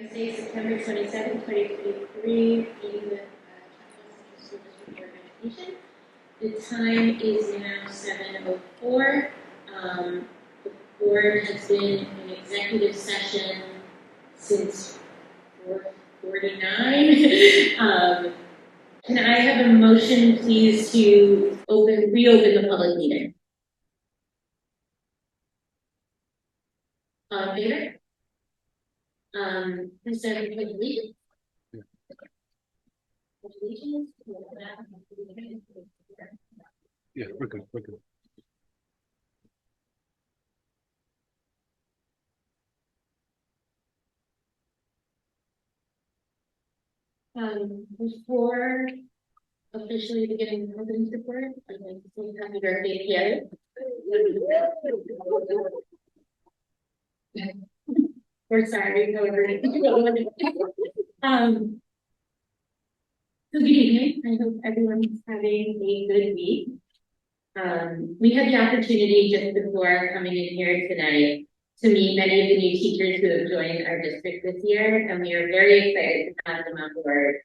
Wednesday, September 27, 2023, in the School District Organization. The time is now 7:04. The board has been in executive session since 4:49. Can I have a motion, please, to reopen the public meeting? All in favor? Please stand for the allegiance. Yeah, we're good. We're good. Before officially beginning the president's report, I'd like to say happy birthday to you. We're sorry, however. So good evening. I hope everyone's having a good week. We had the opportunity just before coming in here tonight to meet many of the new teachers who have joined our district this year, and we are very excited to have them on board.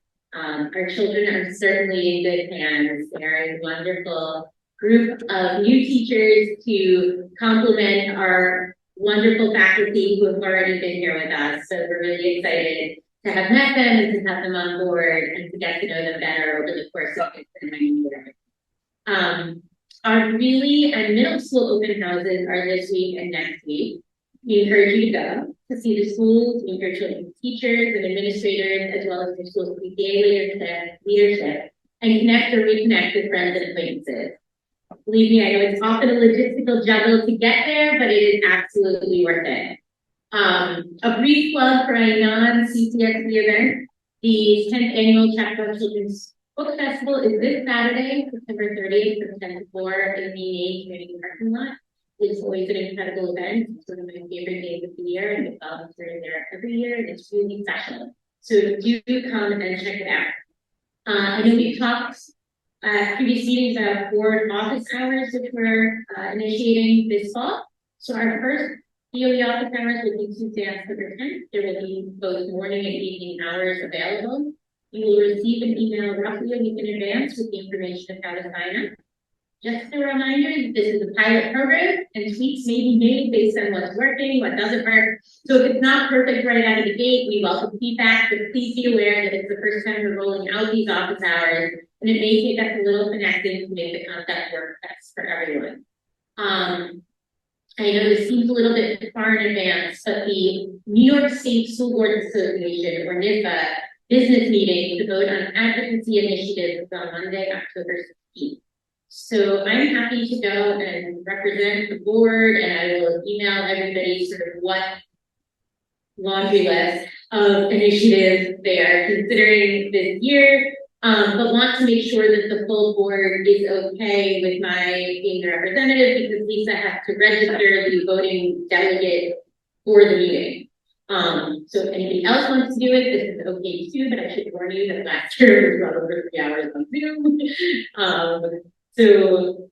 Our children are certainly in good hands. They're a wonderful group of new teachers to complement our wonderful faculty who have already been here with us. So we're really excited to have met them and to have them on board and to get to know them better over the course of the 9 years. Our Greeley and middle school open houses are this week and next week. We encourage you to go to see the schools. We encourage children's teachers and administrators, as well as the school's PTA leadership, and connect or reconnect with friends and acquaintances. Believe me, I know it's often a logistical juggle to get there, but it is absolutely worth it. A brief plug for a non-CCSD event. The 10th annual Chapter Children's Book Festival is this Saturday, September 30th from 10 to 4 in the main community parking lot. It's always an incredible event. It's one of my favorite days of the year, and the volunteers there every year, and it's really special. So do come and check it out. I know we've talked previous meetings about board office hours, which we're initiating this fall. So our first DOE office hours will be Tuesday, October 10th. There will be both morning and evening hours available. You will receive an email roughly a week in advance with the information of how to sign up. Just a reminder that this is a pilot program and tweaks may be made based on what's working, what doesn't work. So if it's not perfect right out of the gate, we welcome feedback, but please be aware that it's the first time we're rolling out these office hours, and it may take us a little finessing to make the concept work best for everyone. I know this seems a little bit far in advance, but the New York State School Boards Association, or NIFA, business meeting to vote on advocacy initiatives on Monday, October 16th. So I'm happy to go and represent the board, and I will email everybody sort of what laundry list of initiatives they are considering this year, but want to make sure that the full board is okay with my being the representative, because Lisa has to register the voting delegate for the meeting. So if anybody else wants to do it, this is okay too, but I should warn you that last year was well over 3 hours on Zoom. So,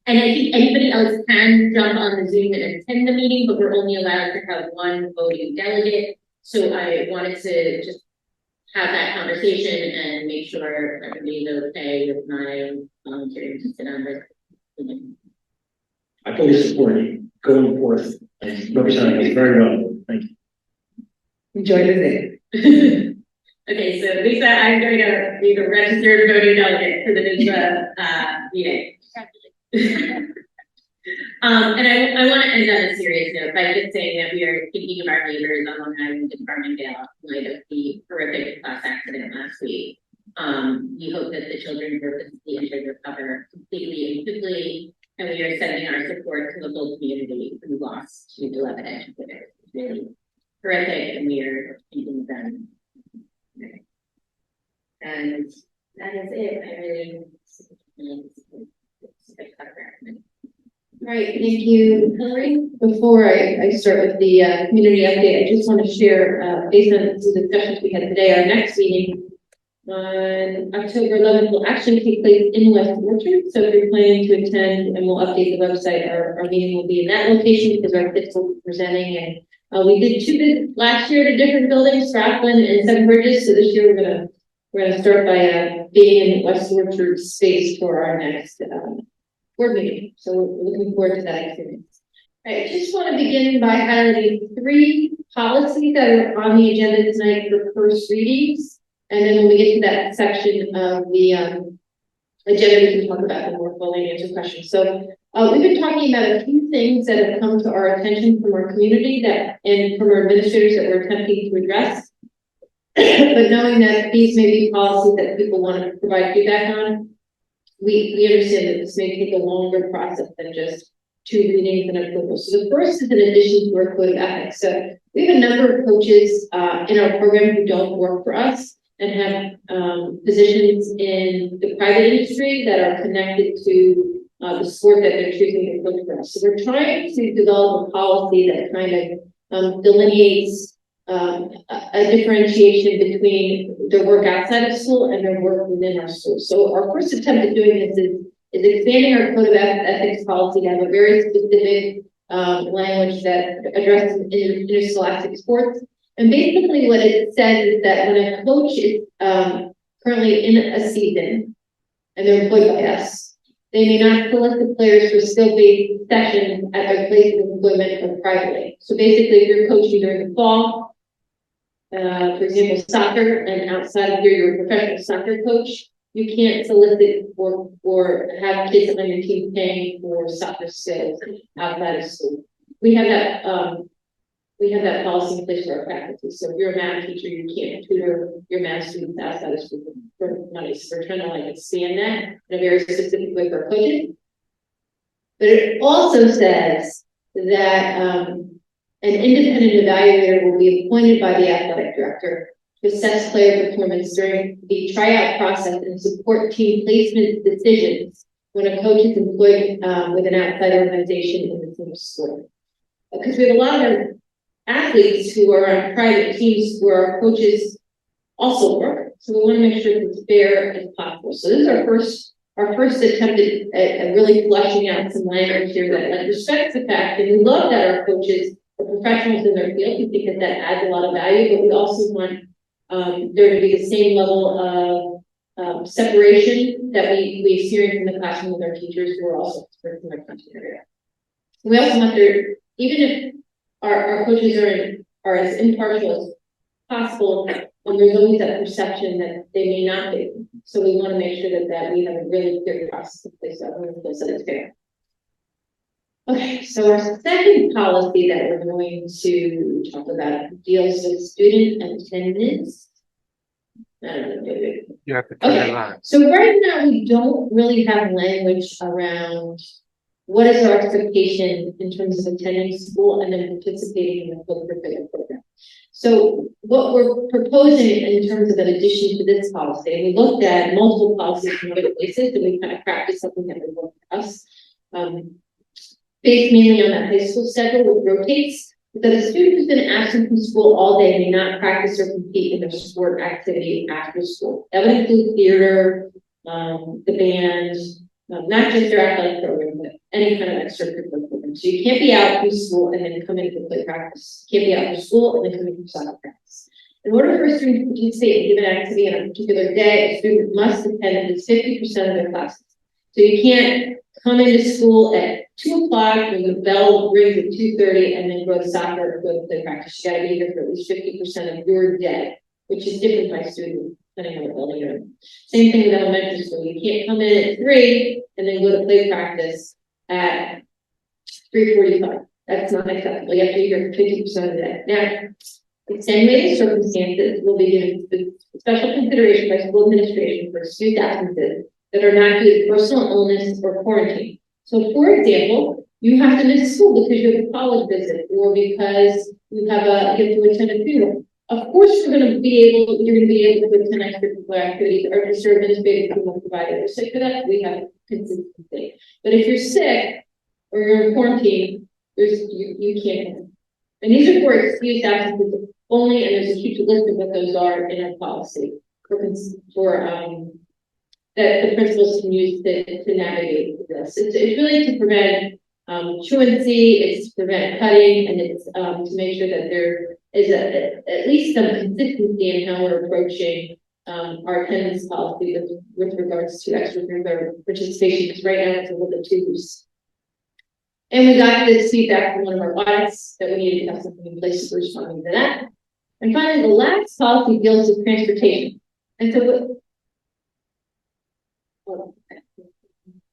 and I think anybody else can jump on the Zoom and attend the meeting, but we're only allowed to have one voting delegate. So I wanted to just have that conversation and make sure everybody's okay with my volunteering to sit on this. I fully support you going forth and representing us very well. Thank you. Enjoy the day. Okay, so Lisa, I'm going to be the registered voting delegate for the NIFA meeting. And I want to end on a serious note by just saying that we are thinking of our neighbors on Long Island and Farmingdale in light of the horrific bus accident last week. We hope that the children who were physically injured recover completely and quickly, and we are sending our support to the whole community who lost 2 beloved educators. It's really horrific, and we are thinking of them. Okay. And that is it. I really Right, thank you, Hillary. Before I start with the community update, I just want to share, based on some discussions we had today, our next meeting on October 11th will actually take place in West Orchard. So if you're planning to attend, and we'll update the website, our meeting will be in that location because our kids will be presenting, and We did 2 visits last year to different buildings, Rockland and Seven Bridges, so this year we're gonna start by, being in West Orchard space for our next, board meeting, so we're looking forward to that experience. I just want to begin by highlighting 3 policies that are on the agenda tonight for first readings. And then when we get to that section of the agenda, we can talk about them more fully and answer questions. So we've been talking about a few things that have come to our attention from our community and from our administrators that we're attempting to address. But knowing that these may be policies that people want to provide feedback on, we understand that this may take a longer process than just 2 readings and approval. So the first is an addition to our code of ethics. So we have a number of coaches in our program who don't work for us and have positions in the private industry that are connected to the sport that they're choosing to coach for us. So we're trying to develop a policy that kind of delineates a differentiation between their work outside of school and their work within our school. So our first attempt at doing this is expanding our code of ethics policy to have a very specific language that addresses interscholastic sports. And basically what it says is that when a coach is currently in a season and they're employed by us, they may not solicit players for skill-based sessions at their place of employment or privately. So basically, if you're coaching during the fall, for example, soccer, and outside of here, you're a professional soccer coach, you can't solicit or have kids on your team paying for soccer skills outside of school. We have that policy in place for our faculty. So if you're a math teacher, you can't tutor your math students outside of school for money. So we're trying to expand that in a very specific way for our coaches. But it also says that an independent evaluator will be appointed by the athletic director to assess player performance during the tryout process and support team placement decisions when a coach is employed with an outside organization in the same sport. Because we have a lot of athletes who are on private teams where our coaches also work, so we want to make sure it's as fair as possible. So this is our first attempt at really fleshing out some language here that respects the fact that we love that our coaches are professionals in their field. We think that adds a lot of value, but we also want there to be the same level of separation that we experience in the classroom with our teachers who are also experts in their content area. We also want there, even if our coaches are as impartial as possible, and there's always that perception that they may not be. So we want to make sure that we have a really clear process in place so everyone feels that it's fair. Okay, so our second policy that we're going to talk about deals with student attendance. I don't know, You have to turn it okay, on. so right now we don't really have language around what is our expectation in terms of attending school and then participating in the co-curricular program. So what we're proposing in terms of an addition to this policy, and we looked at multiple policies from other places, and we kind of practiced something that would work for us. Based mainly on that high school schedule, which rotates, that a student who's been absent from school all day may not practice or compete in their sport activity after school. That would include theater, the band, not just their athletic program, but any kind of extracurricular program. So you can't be out from school and then come in to play practice. You can't be out from school and then come in for soccer practice. In order for a student to participate in a given activity on a particular day, a student must attend at least 50% of their classes. So you can't come into school at 2 o'clock when the bell rings at 2:30 and then go to soccer or go to play practice. You got to be here for at least 50% of your day, which is different by student, depending on the building you're in. Same thing with elementary school. You can't come in at 3 and then go to play practice at 3:45. That's not acceptable. You have to be here for 50% of the day. Now, extenuating circumstances will be given special consideration by school administration for student absences that are not due to personal illness or quarantine. So, for example, you have to miss school because you have a college visit or because you have to attend a funeral. Of course, you're going to be able to attend extracurricular activities or just serve administrative provided. So for that, we have consistency. But if you're sick or you're in quarantine, you can't. And these are for excused absences only, and there's a huge list of what those are in our policy that the principals can use to navigate this. It's really to prevent truancy, it's to prevent cutting, and it's to make sure that there is at least some consistency in how we're approaching our attendance policy with regards to extracurricular participation, because right now it's a little bit too loose. And we got this feedback from one of our audits that we needed to have something in place for responding to that. And finally, the last policy deals with transportation. And so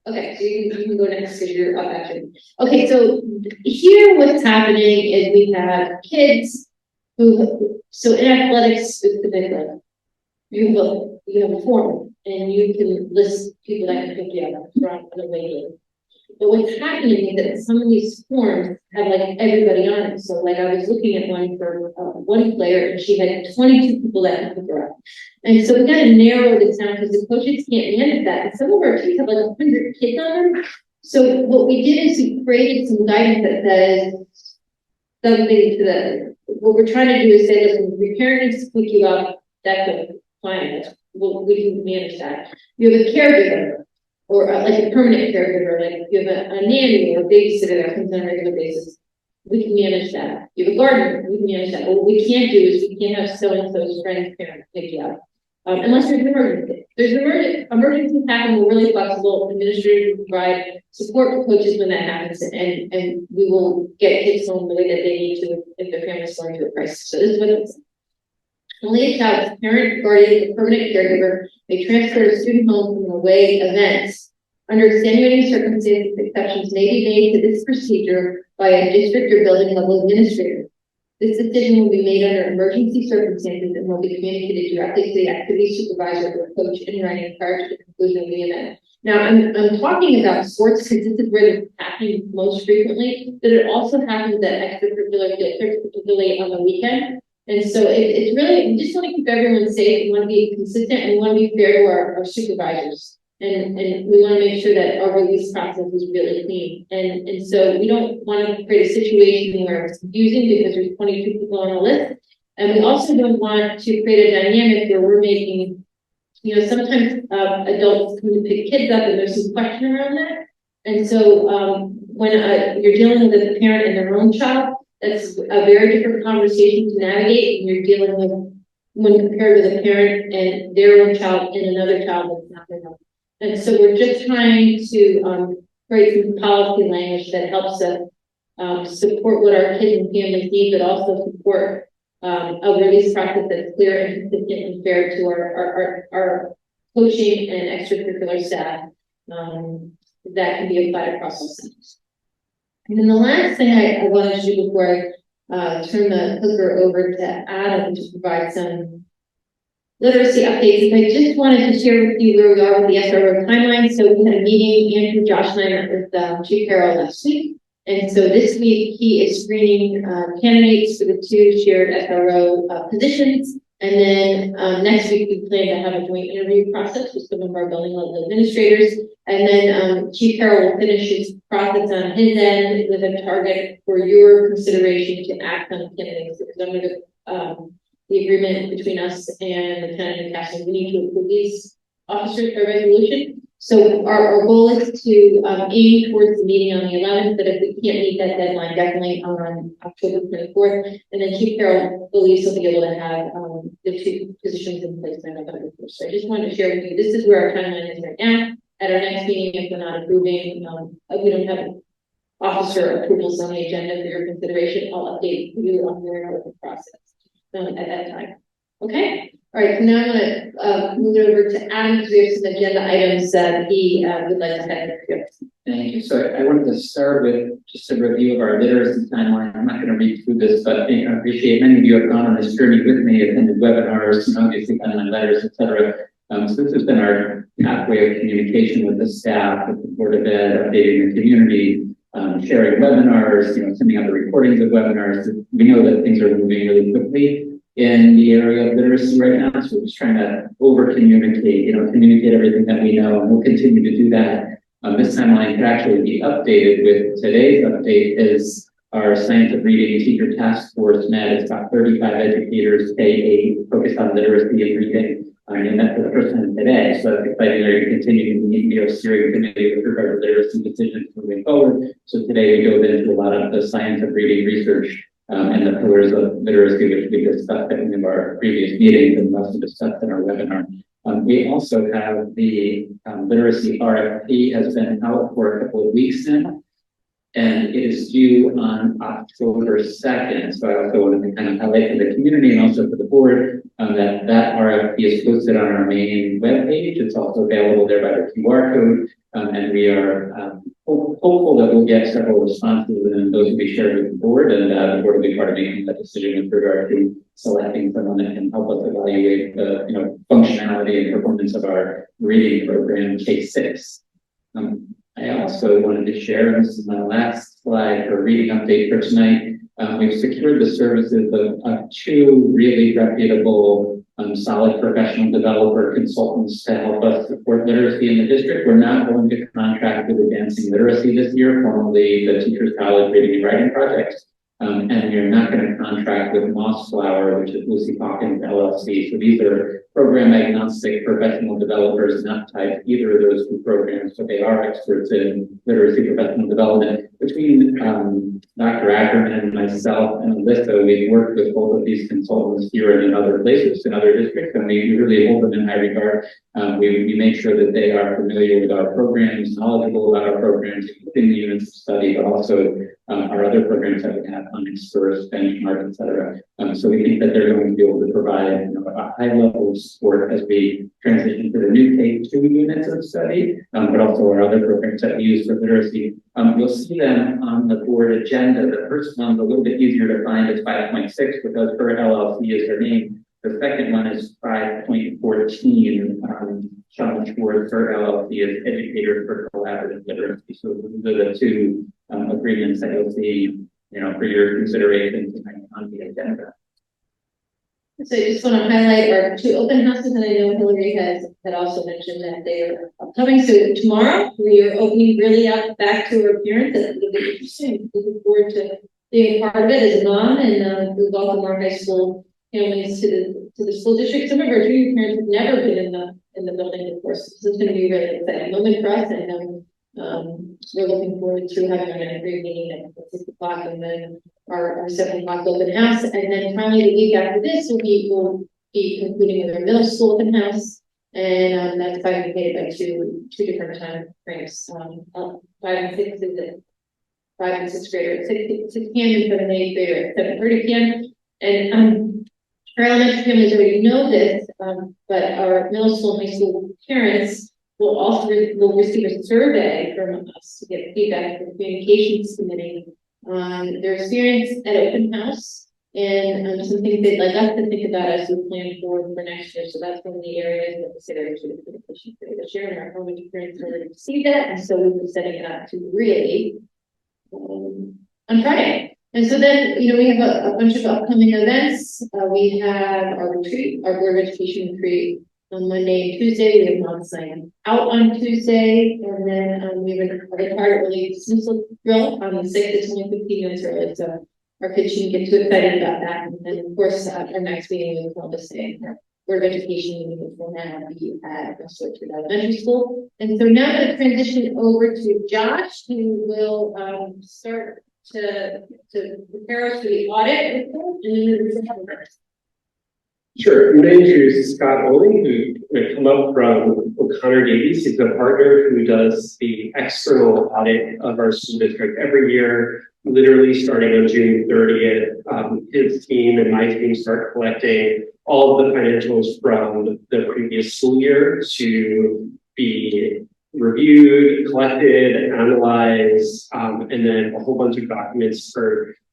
okay, so you can go next because you're up actually. Okay, so here what's happening is we have kids who, so in athletics specifically, you have a form and you can list people that can pick you up from the way. But what's happening is that some of these forms have like everybody on it. So like I was looking at one for one player and she had 22 people that could pick her up. And so we got to narrow this down because the coaches can't manage that. And some of our teams have like 100 kids on them. So what we did is we created some guidance that says something to the, what we're trying to do is say, listen, if your parent needs to pick you up, that's fine. We can manage that. You have a caregiver, or like a permanent caregiver, like if you have a nanny or a babysitter that comes on a regular basis, we can manage that. You have a gardener, we can manage that. But what we can't do is we can't have so-and-so's friend's parent pick you up. Unless there's an emergency. There's emergencies happen, we're really flexible. Administrators provide support for coaches when that happens, and we will get kids home the way that they need to if their family's going through a crisis. So this is what it's. Only a child's parent, guardian, or permanent caregiver may transfer a student home from an away event. Under extenuating circumstances, exceptions may be made to this procedure by a district or building level administrator. This decision will be made under emergency circumstances and will be communicated directly to the activity supervisor or coach in writing prior to the conclusion of the event. Now, I'm talking about sports because this is where it's happening most frequently, but it also happens at extracurricular field trips, particularly on the weekend. And so it's really, we just want to keep everyone safe. We want to be consistent and we want to be fair to our supervisors. And we want to make sure that our release process is really clean. And so we don't want to create a situation where it's confusing because there's 22 people on the list. And we also don't want to create a dynamic where we're making, you know, sometimes adults come to pick kids up and there's some question around that. And so when you're dealing with a parent and their own child, that's a very different conversation to navigate when you're dealing with, when compared with a parent and their own child and another child that's not their own. And so we're just trying to create some policy language that helps us support what our kids and families need, but also support a release process that's clear and consistent and fair to our coaching and extracurricular staff that can be applied across all centers. And then the last thing I wanted to do before I turn the clicker over to Adam to provide some literacy updates, I just wanted to share with you where we are with the SRO timeline. So we had a meeting, Andrew, Josh, and I met with Chief Carroll last week. And so this week he is screening candidates for the 2 shared SRO positions. And then next week we plan to have a joint interview process with some of our building level administrators. And then Chief Carroll will finish his process on his end with a target for your consideration to act on candidates. Because under the agreement between us and the Lieutenant and Captain, we need to approve these officers by resolution. So our goal is to aim towards the meeting on the 11th, but if we can't meet that deadline, definitely on October 24th. And then Chief Carroll believes he'll be able to have the 2 positions in place by November 1st. So I just wanted to share with you, this is where our timeline is right now. At our next meeting, if we're not approving, we don't have officer approvals on the agenda for your consideration, I'll update you on where we're in the process at that time. Okay. All right, so now I'm going to move it over to Adam because we have some agenda items that he would like to have here. Thank you. So I wanted to start with just a review of our literacy timeline. I'm not going to read through this, but I appreciate many of you have gone on this journey with me, attended webinars, obviously gotten my letters, etc. So this has been our pathway of communication with the staff, with the Board of Ed, updating the community, sharing webinars, sending out the recordings of webinars. We know that things are moving really quickly in the area of literacy right now, so we're just trying to over-communicate, communicate everything that we know, and we'll continue to do that. This timeline could actually be updated with today's update is our Science of Reading Teacher Task Force met. It's about 35 educators, K-8, focused on literacy and reading. And that's for the first time today, so it's exciting that you continue to meet your steering committee with regard to literacy decisions moving forward. So today we dove into a lot of the science of reading research and the pillars of literacy, which we discussed at one of our previous meetings and also discussed in our webinar. We also have the literacy RFP has been out for a couple of weeks now, and it is due on October 2nd. So I also wanted to kind of highlight for the community and also for the board that RFP is posted on our main webpage. It's also available there by the QR code, and we are hopeful that we'll get several responses, and those will be shared with the board, and the board will be part of making that decision with regard to selecting someone that can help us evaluate the functionality and performance of our reading program K6. I also wanted to share, and this is my last slide for reading update for tonight. We've secured the services of two really reputable, solid professional developer consultants to help us support literacy in the district. We're not going to contract with Advancing Literacy this year, formerly the Teachers College Reading and Writing Project. And we're not going to contract with Mossflower, which is Lucy Hawkins LLC. So these are program agnostic professional developers not tied to either of those two programs, but they are experts in literacy professional development. Between Dr. Ackerman and myself and Alyssa, we've worked with both of these consultants here and in other places, in other districts, and we really hold them in high regard. We make sure that they are familiar with our programs, knowledgeable about our programs, within the units of study, but also our other programs that we have on Express, Benchmark, et cetera. So we think that they're going to be able to provide a high level of support as we transition to the new K2 units of study, but also our other programs that we use for literacy. You'll see them on the board agenda. The first one's a little bit easier to find. It's 5.6 because her LLC is her name. The second one is 5.14. Sean Schwartz, her LLC is Educators for Collaborative Literacy. So those are the two agreements that you'll see, for your consideration tonight on the agenda. So I just want to highlight our two open houses, and I know Hillary had also mentioned that they are upcoming. So tomorrow we are opening really up back to our parents, and it'll be interesting. Looking forward to being a part of it as a mom, and we welcome our high school families to the school district. Some of our junior parents have never been in the building before, so this is going to be really exciting moment for us, and we're looking forward to having our ninth grade meeting at 6 o'clock, and then our 7 o'clock open house, and then finally the week after this we'll be concluding with our middle school open house, and that's bifurcated by two different time frames. 5 and 6 is at 5 and 6 grader at 6 p.m. and 7 and 8 grader at 7:30 p.m. And our elementary families already know this, but our middle school and high school parents will also receive a survey from us to get feedback from the communications committee on their experience at open house and some things they'd like us to think about as we plan for next year. So that's one of the areas that the city should be pushing for this year, and our elementary parents already received that, and so we'll be setting it up to really on Friday. And so then, we have a bunch of upcoming events. We have our retreat, our Board of Education retreat on Monday and Tuesday. We have non-sign out on Tuesday, and then we have a required early dismissal drill on the 6th. It's only 15 minutes early, so our kids shouldn't get too excited about that. And then, of course, our next meeting is Columbus Day. Our Board of Education meeting will now be at Westwood Elementary School. And so now I'm going to transition over to Josh, who will start to prepare us for the audit report, and then we'll have the rest. Sure. I'm going to introduce Scott Oley, who would come up from O'Connor Davies. He's a partner who does the external audit of our school district every year, literally starting on June 30th. His team and my team start collecting all of the financials from the previous school year to be reviewed, collected, analyzed, and then a whole bunch of documents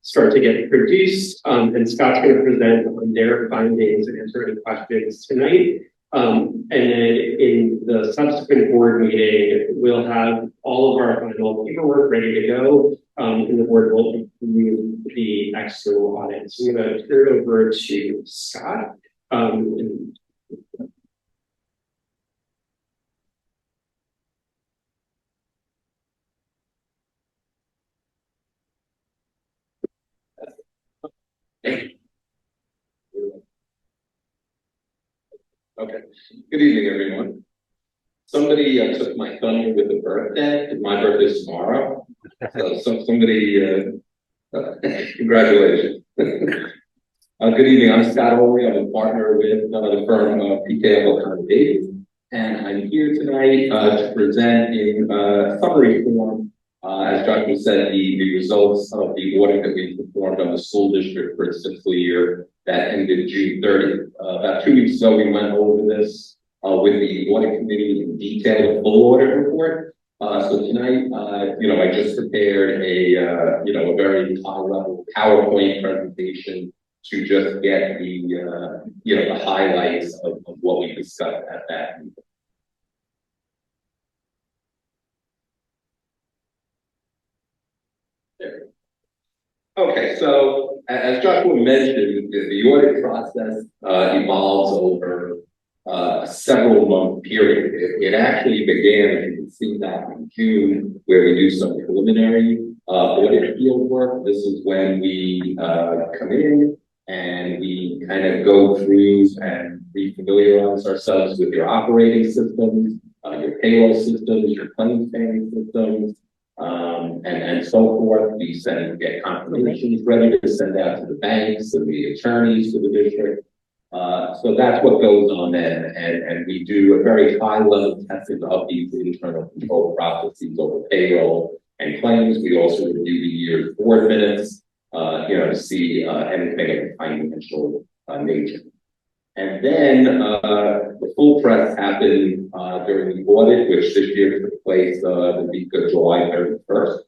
start to get produced. And Scott's going to present on their findings and answer any questions tonight. And then in the subsequent board meeting, we'll have all of our final paperwork ready to go. And the board will review the external audit. So I'm going to turn it over to Scott. Okay. Good evening, everyone. Somebody took my thunder with a birthday. My birthday's tomorrow. So somebody, congratulations. Good evening. I'm Scott Olry. I'm a partner with the firm of PKF O'Connor, and I'm here tonight to present in summary form, as Dr. said, the results of the audit that we performed on the school district for its fiscal year that ended June 30th. About 2 weeks ago, we went over this with the audit committee in detail, the full audit report. So tonight, I just prepared a very high-level PowerPoint presentation to just get the highlights of what we discussed at that meeting. There. Okay, so as Joshua mentioned, the audit process evolves over a several month period. It actually began, as you can see, back in June, where we do some preliminary audit field work. This is when we come in and we kind of go through and refamiliarize ourselves with your operating systems, your payroll systems, your claims paying systems, and so forth. We get confirmations ready to send out to the banks and the attorneys to the district. So that's what goes on then, and we do a very high level testing of these internal control processes over payroll and claims. We also review the year's board minutes, to see anything of a financial nature. And then the full press happened during the audit, which this year took place the week of July 31st.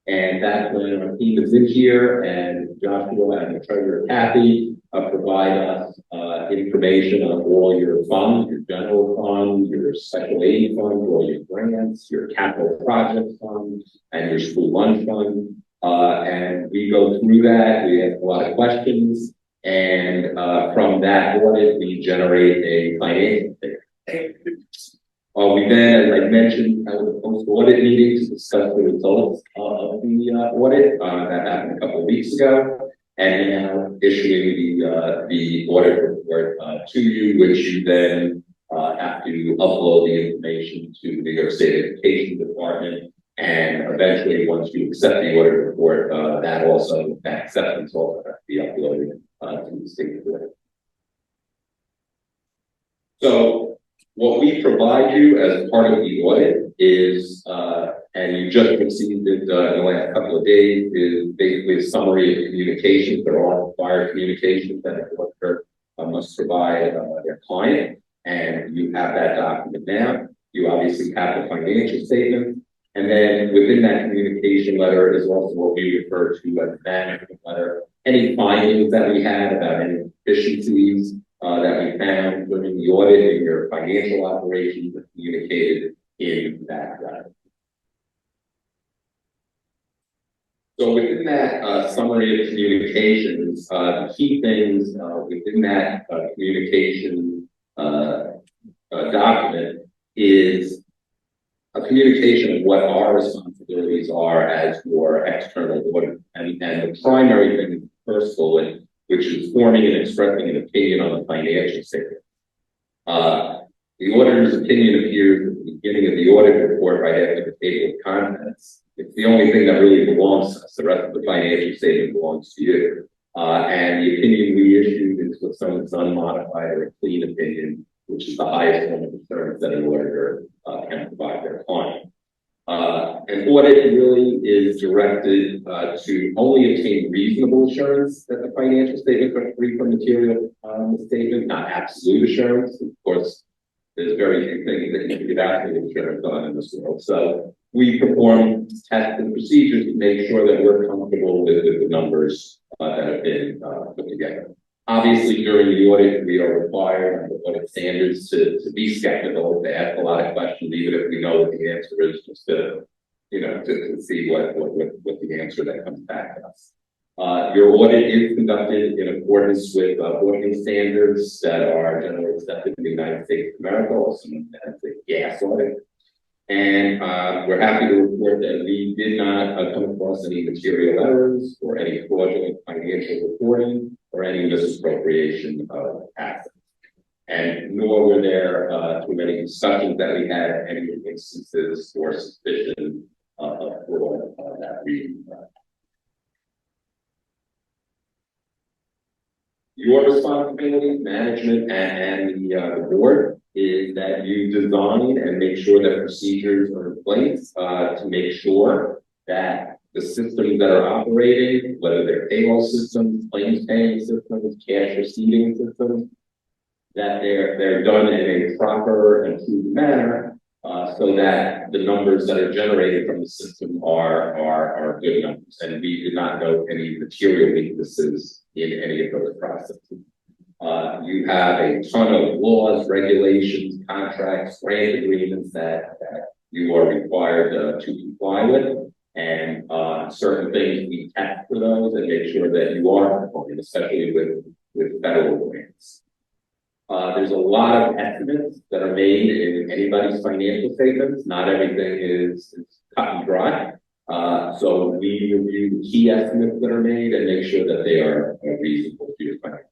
And that's when our team is in here, and Joshua and the treasurer Kathy provide us information on all your funds, your general fund, your special aid fund, all your grants, your capital project fund, and your school lunch fund. And we go through that. We have a lot of questions. And from that audit, we generate a financial statement. We then, as I mentioned, held a post-audit meeting to discuss the results of the audit. That happened a couple of weeks ago. And now issuing the audit report to you, which you then have to upload the information to the New York State Education Department. And eventually, once you accept the audit report, that acceptance also has to be uploaded to the state board. So what we provide you as part of the audit is, and you just received it in the last couple of days, is basically a summary of communications. There are required communications that an auditor must provide their client, and you have that document now. You obviously have the financial statement. And then within that communication letter is also what we refer to as the management letter. Any findings that we had about any deficiencies that we found during the audit in your financial operations are communicated in that letter. So within that summary of communications, the key things within that communication document is a communication of what our responsibilities are as your external auditor. And the primary thing is the first bullet, which is forming and expressing an opinion on the financial statement. The auditor's opinion appears at the beginning of the audit report right after the table of contents. It's the only thing that really belongs to us. The rest of the financial statement belongs to you. And the opinion we issued is with someone's unmodified or a clean opinion, which is the highest form of assurance that an auditor can provide their client. An audit really is directed to only obtain reasonable assurance that the financial statements are free from material misstatement, not absolute assurance. Of course, there's very few things that you can get absolute assurance on in this world. So we perform tests and procedures to make sure that we're comfortable with the numbers that have been put together. Obviously, during the audit, we are required under audit standards to be skeptical, to ask a lot of questions, even if we know what the answer is, just to see what the answer that comes back to us. Your audit is conducted in accordance with auditing standards that are generally accepted in the United States of America, also known as the gas audit. And we're happy to report that we did not come across any material errors or any fraudulent financial reporting or any misappropriation of assets. and nor were there too many discussions that we had, any instances or suspicion of fraud that we. Your responsibility, management, and the board is that you design and make sure that procedures are in place to make sure that the systems that are operating, whether they're payroll systems, claims paying systems, cash receiving systems, that they're done in a proper and prudent manner, so that the numbers that are generated from the system are good numbers. And we did not know any material weaknesses in any of those processes. You have a ton of laws, regulations, contracts, grant agreements that you are required to comply with. And certain things we test for those and make sure that you are compliant, especially with federal grants. There's a lot of estimates that are made in anybody's financial statements. Not everything is cut and dry. So we review the key estimates that are made and make sure that they are reasonable to your financial.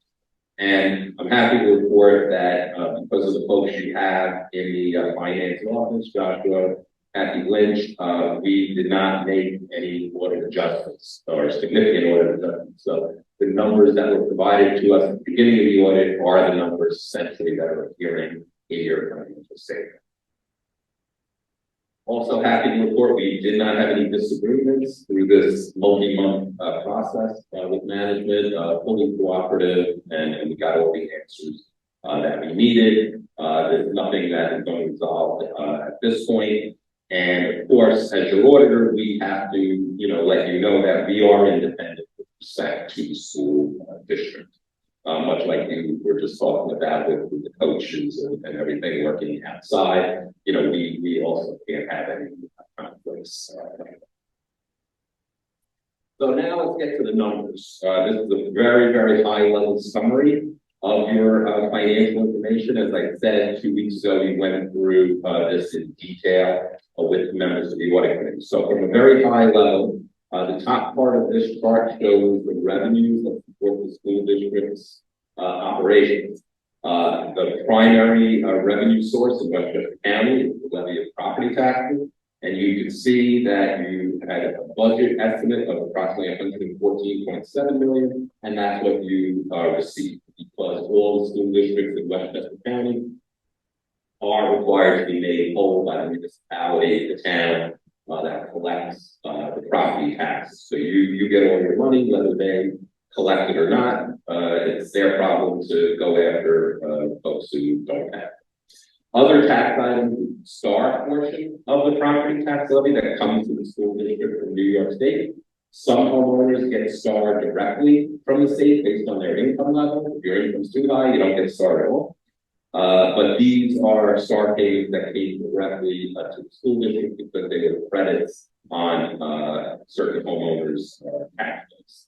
And I'm happy to report that because of the folks you have in the finance office, Joshua, Kathy Lynch, we did not make any audit adjustments or significant audit adjustments. So the numbers that were provided to us at the beginning of the audit are the numbers essentially that are appearing in your financial statement. Also happy to report we did not have any disagreements through this multi-month process with management, fully cooperative, and we got all the answers that we needed. There's nothing that is going to resolve at this point. And of course, as your auditor, we have to, let you know that we are independent with respect to the school district. Much like you were just talking about with the coaches and everything working outside, we also can't have any conflicts. So now let's get to the numbers. This is a very, very high level summary of your financial information. As I said 2 weeks ago, we went through this in detail with the members of the audit committee. So from a very high level, the top part of this chart shows the revenues that support the school district's operations. The primary revenue source in Westchester County is the levy of property taxes. And you can see that you had a budget estimate of approximately $114.7 million, and that's what you received, because all the school districts in Westchester County are required to be made whole by the municipality, the town that collects the property taxes. So you get all your money, whether they collect it or not. It's their problem to go after folks who don't have it. Other tax items, STAR portion of the property tax levy that comes to the school district from New York State. Some homeowners get STAR directly from the state based on their income level. If your income's too high, you don't get STAR at all. But these are STAR payments that came directly to the school district because they were credits on certain homeowners' tax bills.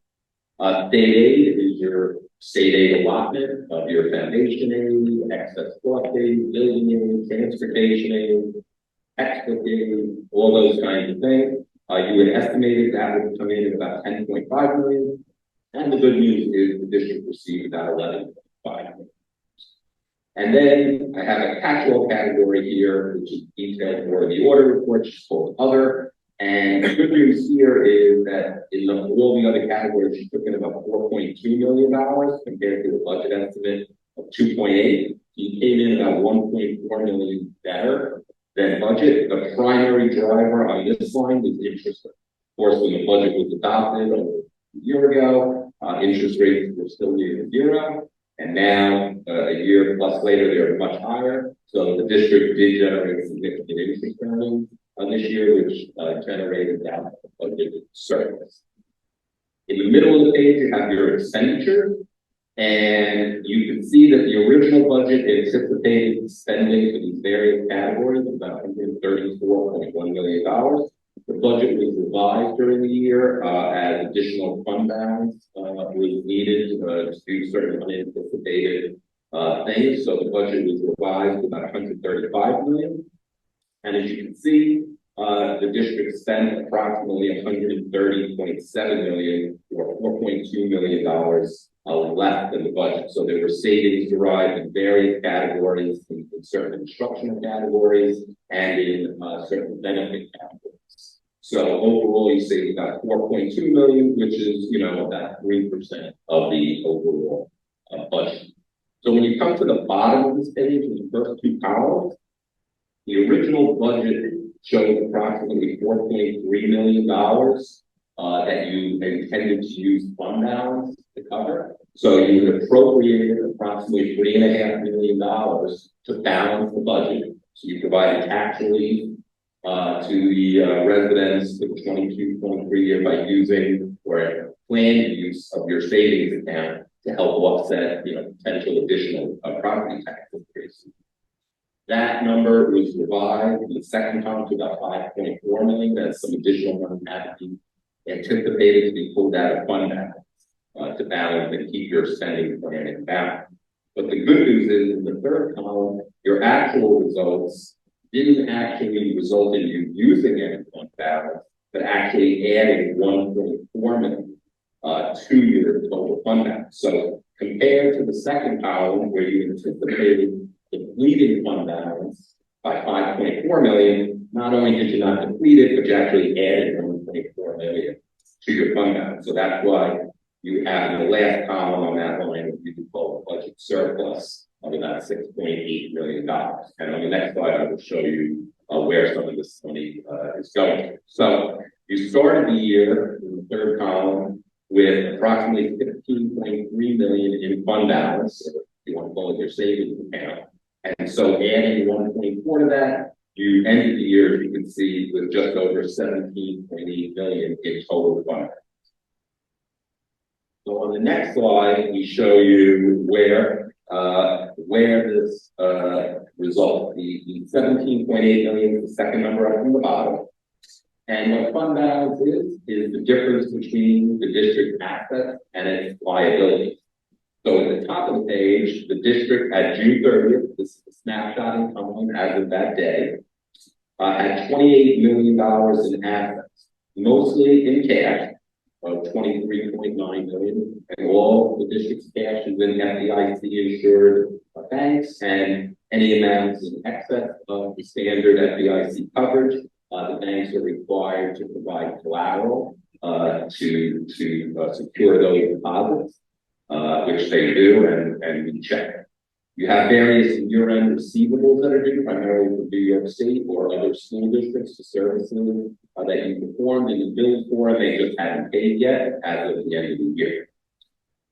State aid is your state aid allotment of your foundation aid, excess cost aid, building aid, transportation aid, textbook aid, all those kinds of things. You had estimated that would come in at about $10.5 million. And the good news is the district received about $11.5 million. And then I have a catch-all category here, which is detailed for the audit report, which is called Other. And the good news here is that in all the other categories, you took in about $4.2 million compared to a budget estimate of 2.8. You came in about 1.4 million better than budget. The primary driver on this line was interest rate. Of course, when the budget was adopted a year ago, interest rates were still near zero. And now, a year plus later, they're much higher. So the district did generate significant interest earnings this year, which generated that budget surplus. In the middle of the page, you have your expenditures. And you can see that the original budget anticipated spending for these various categories of about $134.1 million. The budget was revised during the year as additional fund balance was needed to do certain unanticipated things. So the budget was revised to about $135 million. And as you can see, the district spent approximately $130.7 million or $4.2 million less than the budget. So there were savings derived in various categories, in certain instructional categories, and in certain benefit categories. So overall, you say you got 4.2 million, which is, about 3% of the overall budget. So when you come to the bottom of this page, in the first two columns, the original budget showed approximately $4.3 million that you intended to use fund balance to cover. So you had appropriated approximately $3.5 million to balance the budget. So you provided tax relief to the residents for the 22-23 year by using or planned use of your savings account to help offset, potential additional property tax increases. That number was revised in the second column to about 5.4 million. That's some additional money had to be anticipated to be pulled out of fund balance to balance and keep your spending plan in balance. But the good news is in the third column, your actual results didn't actually result in you using any fund balance, but actually adding 1.4 million to your total fund balance. So compared to the second column where you anticipated depleting fund balance by 5.4 million, not only did you not deplete it, but you actually added 1.4 million to your fund balance. So that's why you have the last column on that line, what you call a budget surplus of about $6.8 million. And on the next slide, I will show you where some of this money is going. So you started the year in the third column with approximately 15.3 million in fund balance, if you want to call it your savings account. And so adding 1.4 to that, you ended the year, as you can see, with just over 17.8 million in total fund. So on the next slide, we show you where this result, the 17.8 million is the second number up from the bottom. And what fund balance is the difference between the district assets and its liabilities. So at the top of the page, the district at June 30th, this is a snapshot income as of that day, had $28 million in assets, mostly in cash of $23.9 million, and all the district's cash is in FDIC insured banks, and any amounts in excess of the standard FDIC coverage, the banks are required to provide collateral to secure those deposits. Which they do, and we check. You have various year-end receivables that are due, primarily from New York State or other school districts for services that you performed and you billed for, and they just haven't paid yet as of the end of the year.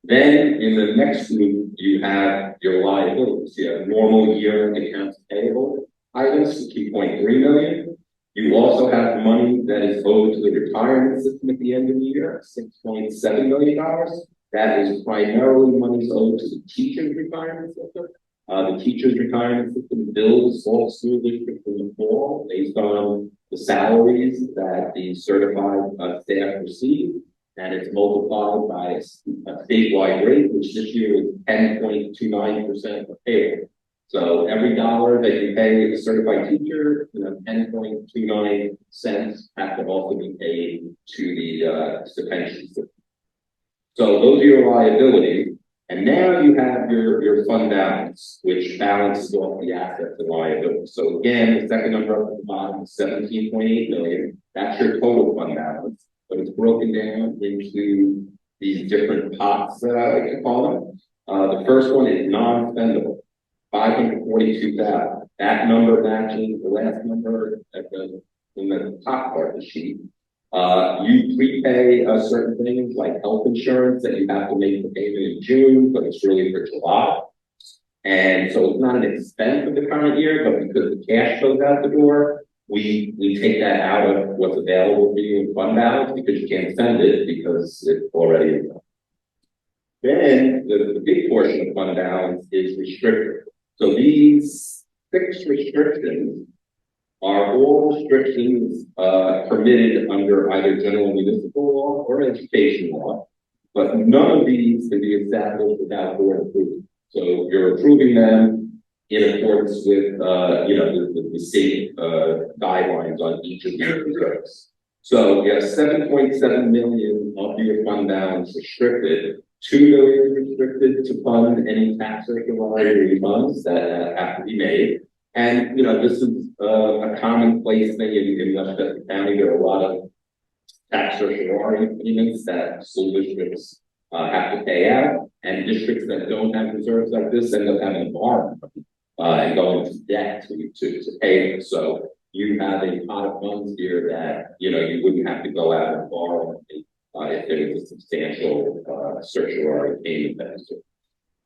Then in the next group, you have your liabilities. You have normal year-end accounts payable items, 2.3 million. You also have money that is owed to the retirement system at the end of the year, $6.7 million. That is primarily monies owed to the teachers' retirement system. The teachers' retirement system bills all school districts in the fall based on the salaries that the certified staff receive, and it's multiplied by a statewide rate, which this year is 10.29% of payroll. So every dollar that you pay a certified teacher, 10.29 cents have to also be paid to the pension system. So those are your liabilities, and now you have your fund balance, which balances off the assets and liabilities. So again, the second number up at the bottom is 17.8 million. That's your total fund balance, but it's broken down into these different pots, I can call them. The first one is non-spendable, 542,000. That number matches the last number in the top part of the sheet. You prepay certain things like health insurance that you have to make the payment in June, but it's really for July. And so it's not an expense of the current year, but because the cash goes out the door, we take that out of what's available for you in fund balance because you can't spend it because it's already in there. Then the big portion of fund balance is restricted. So these 6 restrictions are all restrictions permitted under either general municipal law or education law, but none of these can be established without board approval. So you're approving them in accordance with the state guidelines on each of these reserves. So you have 7.7 million of your fund balance restricted, 2 million restricted to fund any tax certiorari refunds that have to be made. And, this is a commonplace thing in Westchester County. There are a lot of tax certiorari payments that school districts have to pay out, and districts that don't have reserves like this end up having to borrow and go into debt to pay them. So you have a pot of funds here that, you wouldn't have to go out and borrow if there was a substantial certiorari payment that is due.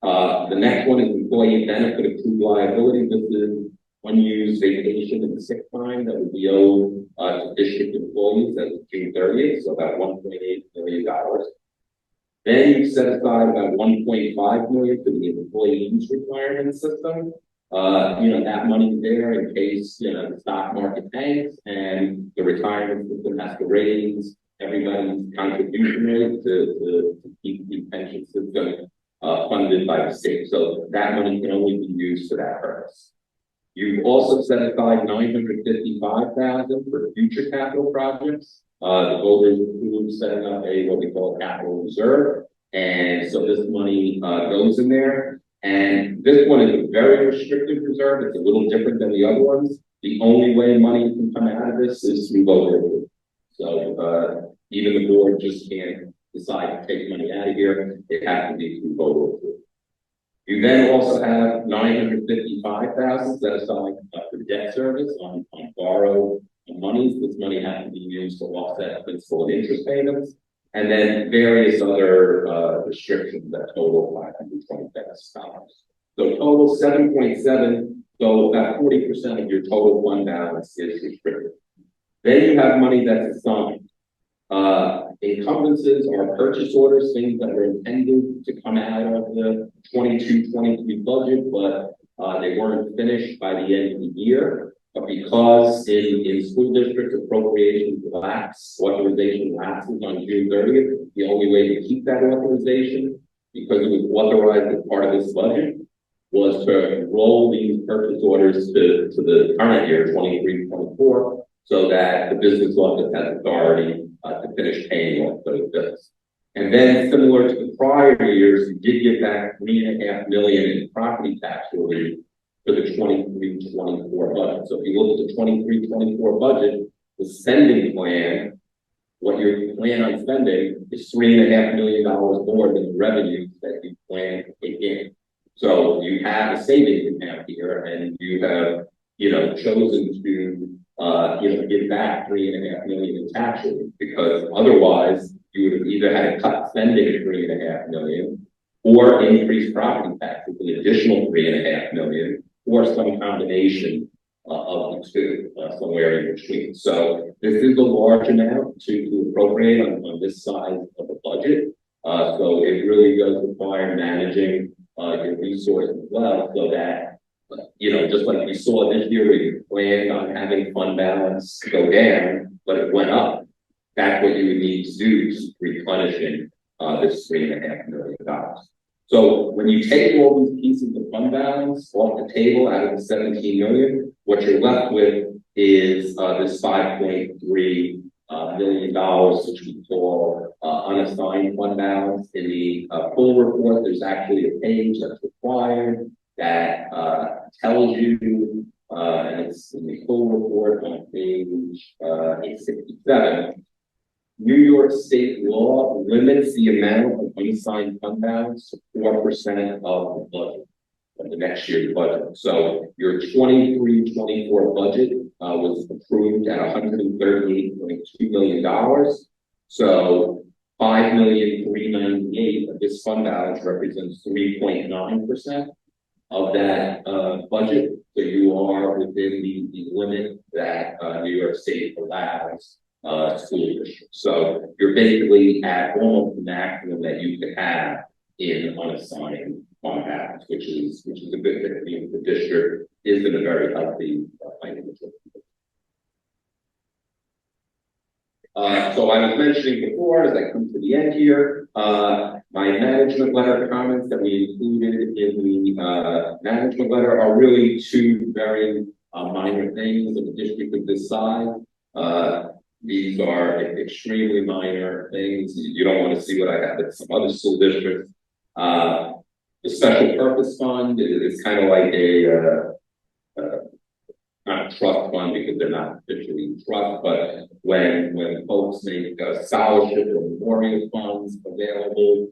The next one is employee benefit accrued liability. This is unused vacation and sick time that would be owed to district employees as of June 30th, so about $1.8 million. Then you set aside about $1.5 million for the employees retirement system. That money there in case, the stock market tanks and the retirement system has to raise everybody's contribution rate to keep the pension system funded by the state. So that money can only be used for that purpose. You've also set aside $955,000 for future capital projects. The voters approved setting up what we call a capital reserve. And so this money goes in there. And this one is a very restricted reserve. It's a little different than the other ones. The only way money can come out of this is through voter approval. So even the board just can't decide to take money out of here. It has to be through voter approval. You then also have $955,000 set aside for debt service on borrowed monies. This money has to be used to offset principal and interest payments, and then various other restrictions that total $520,000. So total 7.7. So about 40% of your total fund balance is restricted. Then you have money that's assigned. Encumbrances are purchase orders, things that were intended to come out of the 22-23 budget, but they weren't finished by the end of the year. But because in school districts appropriations authorization lapses on June 30th, the only way to keep that authorization, because it was authorized as part of this budget, was to roll these purchase orders to the current year, 23-24, so that the business office has authority to finish paying off those bills. And then, similar to the prior years, we did give back $3.5 million in property tax relief for the 23-24 budget. So if you look at the 23-24 budget, the spending plan, what you plan on spending is $3.5 million more than the revenues that you plan to take in. So you have a savings account here, and you have, chosen to give back $3.5 million in tax relief, because otherwise you would have either had to cut spending at $3.5 million or increase property taxes an additional $3.5 million, or some combination of the two, somewhere in between. So this is a large amount to appropriate on this side of the budget. So it really does require managing your resources well, so that just like we saw this year, we planned on having fund balance go down, but it went up. That's what you would need to do to replenishing this $3.5 million. So when you take all these pieces of fund balance off the table out of the $17 million, what you're left with is this $5.3 million, which we call unassigned fund balance. In the full report, there's actually a page that's required that tells you, and it's in the full report on page 867, New York state law limits the amount of unassigned fund balance to 4% of the budget, of the next year's budget. So your 23-24 budget was approved at $138.2 million. So $5,398,000 of this fund balance represents 3.9% of that budget. So you are within the limit that New York State allows school districts. So you're basically at almost the maximum that you could have in unassigned fund balance, which is a good thing. The district is in a very healthy financial. So I was mentioning before, as I come to the end here, my management letter comments that we included in the management letter are really two very minor things of a district of this size. These are extremely minor things. You don't want to see what I have at some other school districts. The special purpose fund is kind of like not a trust fund because they're not officially trust, but when folks make scholarship or memorial funds available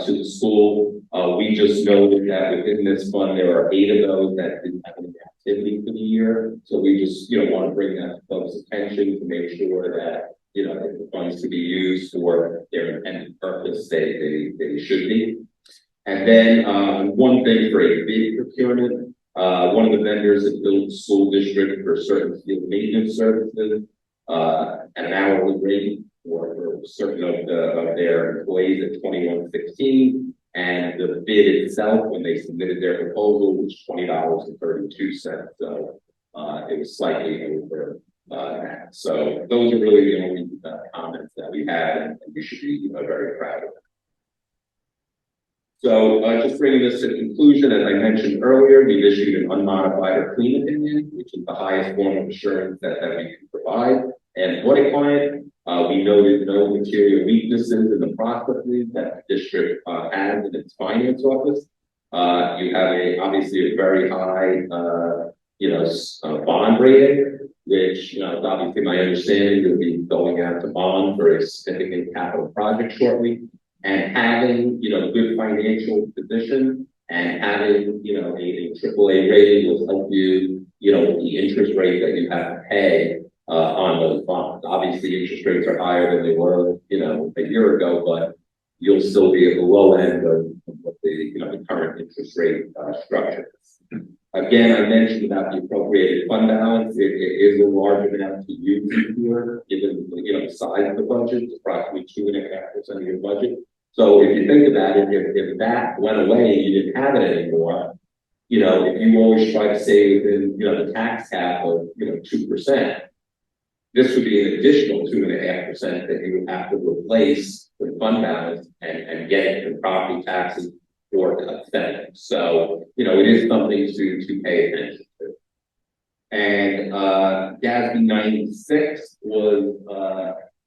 to the school, we just noted that within this fund there are 8 of those that didn't have any activity for the year. So we just want to bring that to folks' attention to make sure that if the funds to be used for their intended purpose, they should be. And then one thing for a bid procurement. One of the vendors that built the school district for certain field maintenance services at an hourly rate for certain of their employees at $21.16, and the bid itself, when they submitted their proposal, was $20.32. So it was slightly over that. So those are really the only comments that we had, and we should be very proud of them. So just bringing this to conclusion, as I mentioned earlier, we've issued an unmodified or clean opinion, which is the highest form of assurance that we can provide. And for a client, we noted no material weaknesses in the processes that the district has in its finance office. You have obviously a very high, bond rating, which, is obviously my understanding you'll be going out to bond for a significant capital project shortly. And having, good financial position and having, a AAA rating will help you, with the interest rate that you have to pay on those bonds. Obviously, interest rates are higher than they were, a year ago, but you'll still be at the low end of what the current interest rate structure is. Again, I mentioned about the appropriated fund balance. It is a large amount to use here, given the size of the budget. It's approximately 2.5% of your budget. So if you think about it, if that went away and you didn't have it anymore, if you always try to stay within, the tax cap of, 2%, this would be an additional 2.5% that you would have to replace with fund balance and get it from property taxes or spending. So, it is something to pay attention to. And GASB 96 was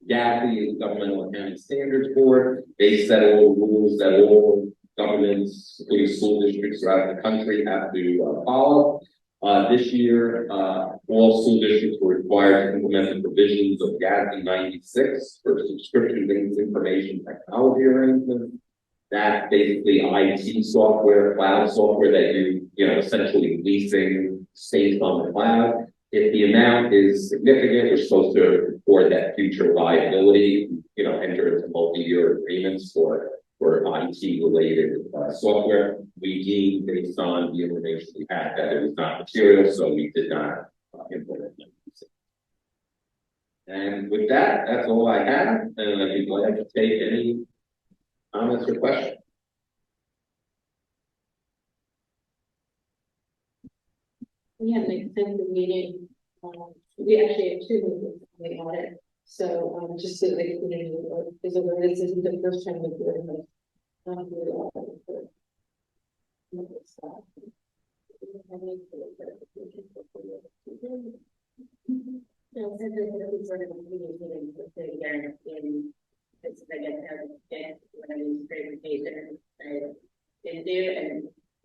GASB is Governmental Accounting Standards Board. They set all the rules that all governments, including school districts throughout the country, have to follow. This year, all school districts were required to implement the provisions of GASB 96 for subscription-based information technology arrangements. That's basically IT software, cloud software that you essentially leasing space on the cloud. If the amount is significant, you're supposed to report that future liability, enter into multi-year agreements for IT-related software. We deemed, based on the information we had, that it was not material, so we did not implement it. And with that, that's all I have, and I'd be glad to take any comments or questions. We had an extensive meeting. We actually have 2 meetings on the audit. So just so the community is aware, this isn't the first time we've heard of and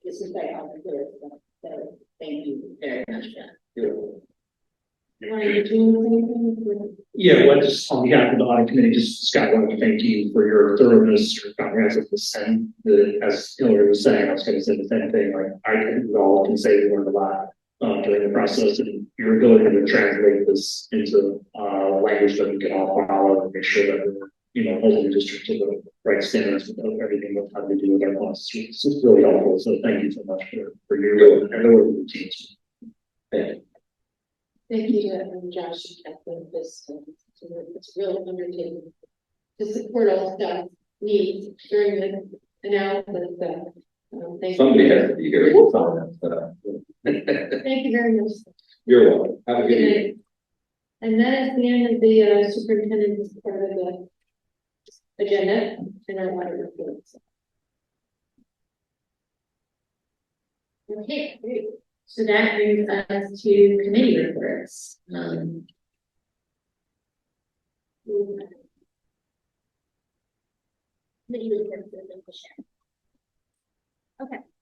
this is very helpful. So thank you very much. Yeah, well, just on behalf of the audit committee, Scott, I want to thank you for your thoroughness, your comprehensiveness, and as Hillary was saying, I was going to say the same thing. Like I think we all can say we learned a lot during the process, and your ability to translate this into language that we can all follow and make sure that we're holding the district to the right standards with everything with how we do with our costs. It's just really helpful. So thank you so much for your and the work of the teams. Thank you. Thank you to Josh and Kathleen. It's really undertaking to support all staff needs during the analysis. Somebody has to be here. Thank you very much. You're welcome. Have a good evening. And that is the end of the superintendent's part of the agenda and our audit reports. Okay, great. So that brings us to committee reports. Okay,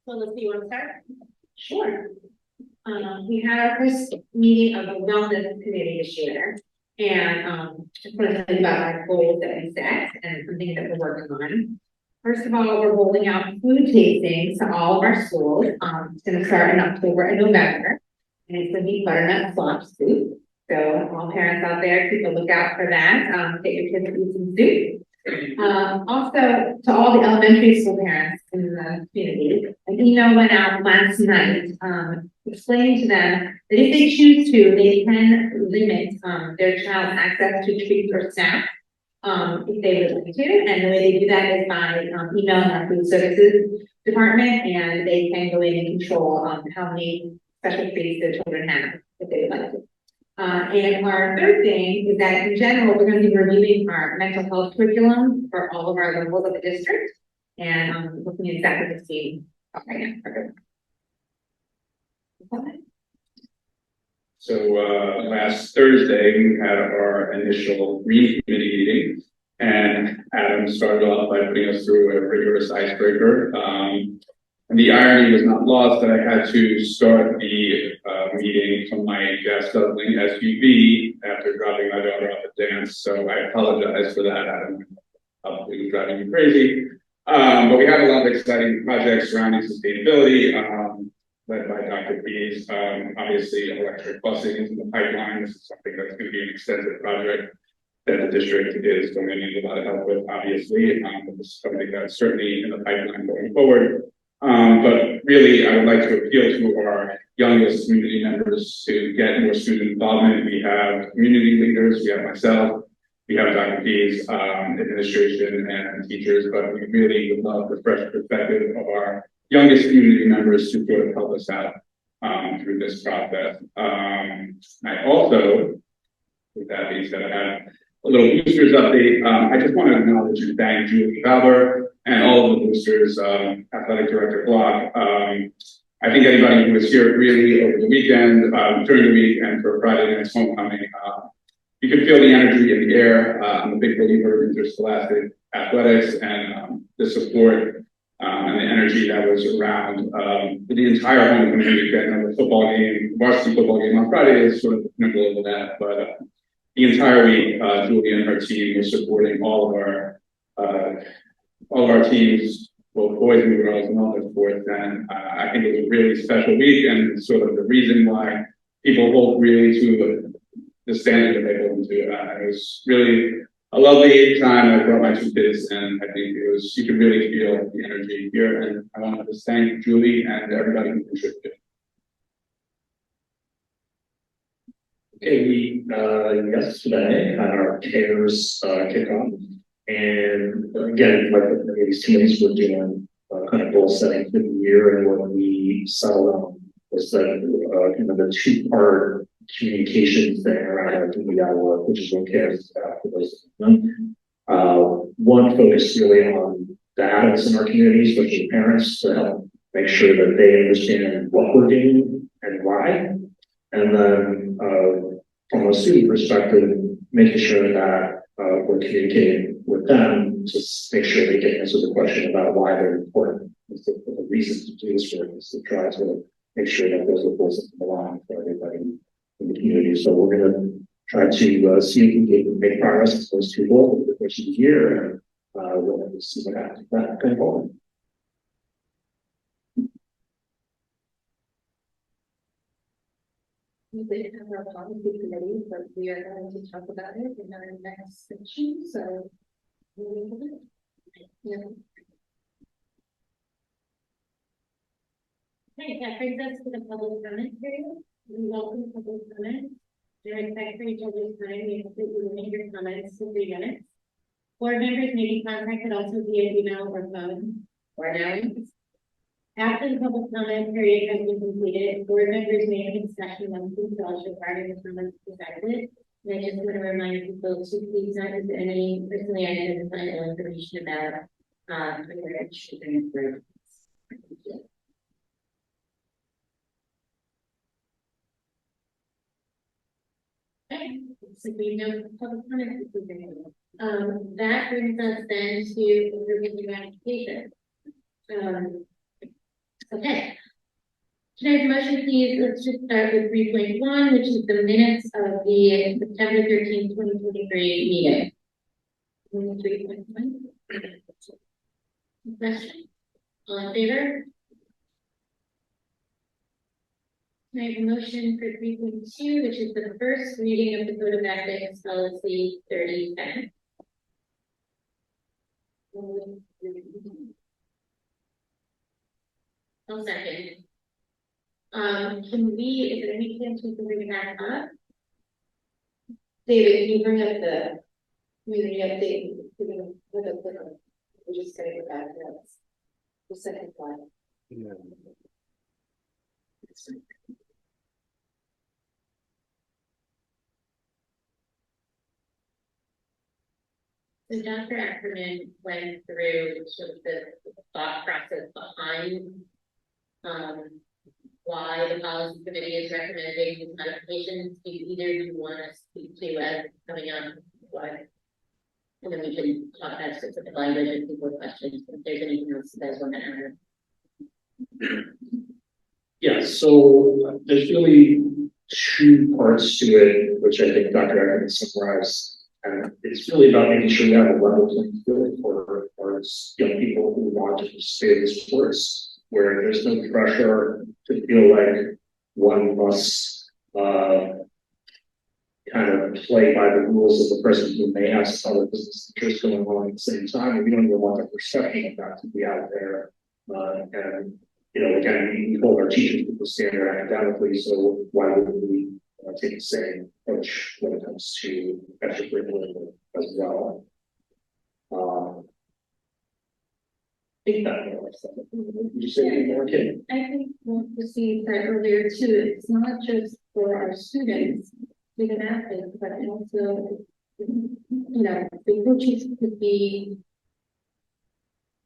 so let's see, you want to start? Sure. We had our first meeting of the wellness committee this year. And, just want to tell you about our goals that we set and some things that we're working on. First of all, we're rolling out food tastings to all of our schools. It's gonna start in October and November. And it's gonna be butternut swamp soup. So all parents out there, keep a lookout for that. Get your kids to eat some soup. Also, to all the elementary school parents in the community, an email went out last night, explaining to them that if they choose to, they can limit, their child's access to treats or snacks, if they would like to. And the way they do that is by, emailing our food services department, and they can go in and control, how many special treats their children have, if they would like to. And our third thing is that in general, we're going to be reviewing our mental health curriculum for all of our levels of the district, and looking exactly to see. Okay. So, last Thursday, we had our initial green committee meeting, and Adam started off by putting us through a rigorous icebreaker. And the irony was not lost that I had to start the meeting from my gas-guzzling SUV after dropping my daughter off at dance. So I apologize for that, Adam. It was driving me crazy. But we have a lot of exciting projects surrounding sustainability, led by Dr. Pease. Obviously, electric busing is in the pipeline. This is something that's going to be an extensive project that the district is going to need a lot of help with, obviously. But this is something that's certainly in the pipeline going forward. But really, I would like to appeal to our youngest community members to get more student involvement. We have community leaders, we have myself, we have Dr. Pease, administration and teachers, but we really would love the fresh perspective of our youngest community members to sort of help us out through this process. I also, with that being said, I have a little boosters update. I just want to acknowledge and thank Julie Fowler and all of the boosters, athletic director Block. I think anybody who was here really over the weekend, during the week, and for Friday night's homecoming, you can feel the energy in the air. I'm a big believer in interscholastic athletics, and the support and the energy that was around the entire homecoming weekend. And the football game, varsity football game on Friday is sort of the pinnacle of that, but the entire week, Julie and her team were supporting all of our teams, both boys and girls, and all their sports. And I think it was a really special week, and sort of the reason why people hold really to the standard that they hold to. It was really a lovely time. I brought my two kids, and I think it was, you could really feel the energy here. And I want to just thank Julie and everybody who contributed. Okay, we yesterday had our CARES kickoff, and again, like these committees were doing kind of goal setting for the year, and what we settled on was that kind of the two-part communications there out of the work, which is what CARES for those of them. One focused really on the adults in our communities, which are parents, to help make sure that they understand what we're doing and why. And then from a student perspective, making sure that we're communicating with them to make sure they can answer the question about why they're important. The reason to do this work is to try to make sure that there's a voice that belongs for everybody in the community. So we're going to try to see if we can make progress with those two goals over the course of the year, and we'll see what happens with that going forward. We did have our policy committee, but we are going to talk about it in our next section. So, yeah. Okay, that brings us to the public comment period. We welcome public comment. During Secretary Judge's time, we ask that you limit your comments to 3 minutes. Board members may be contacted also via email or phone or dial-in. After the public comment period has been completed, board members may have discussion among themselves regarding the comments presented. And I just want to remind people to please not use any personally identifiable information about your children's group. Okay, Okay, so we know public comment. That brings us then to review application. Okay. Can I have a motion, please? Let's just start with 3.1, which is the minutes of the September 13th, 2023 meeting. 3.1. Question? All in favor? Can I have a motion for 3.2, which is the first reading of the Code of Ethics Policy 37? I'll second. Can we, is there any chance we can bring it back up? David, can you bring up the community update? We're just gonna go back to that. The second slide. Yeah. So Dr. Ackerman went through sort of the thought process behind why the policy committee is recommending these modifications. Do either you want to speak to as coming up? What? And then we can talk about specific language and people questions if there's anything else you guys want to add. Yeah, so there's really two parts to it, which I think Dr. Ackerman summarized. And it's really about making sure we have a level playing field for young people who want to participate in sports, where there's no pressure to feel like one must kind of play by the rules of the person who may have some other business interests going on at the same time. And we don't even want the perception of that to be out there. And again, we hold our teachers to the standard academically, so why wouldn't we take the same approach when it comes to extracurricular as well? I think that would you say anything more, Kim? I think what we said earlier too, it's not just for our students, student athletes, but also, the coaches could be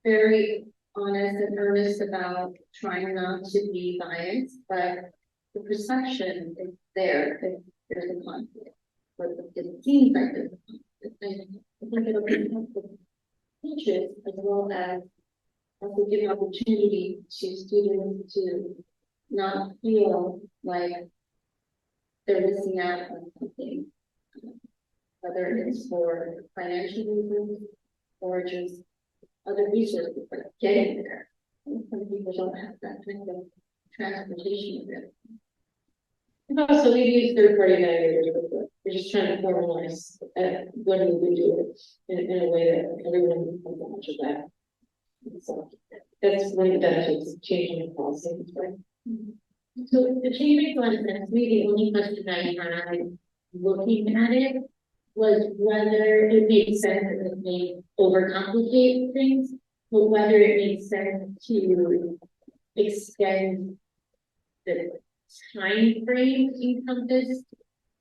very honest and earnest about trying not to be biased, but the perception is there that there's a conflict. But it seems like there's a conflict. And I think it'll be helpful for teachers as well as also give opportunity to students to not feel like they're missing out on something, whether it's for financial reasons or just other resources for getting there. Some people don't have that kind of transportation of it. And also, we've used third-party evaluators before. We're just trying to formalize when we would do it in a way that everyone can come much of that. So that's one of the benefits of changing the policy, right? So the change makes a lot of sense. Maybe the only question I had looking at it was whether it made sense that it may overcomplicate things, but whether it made sense to extend the time frame encompassed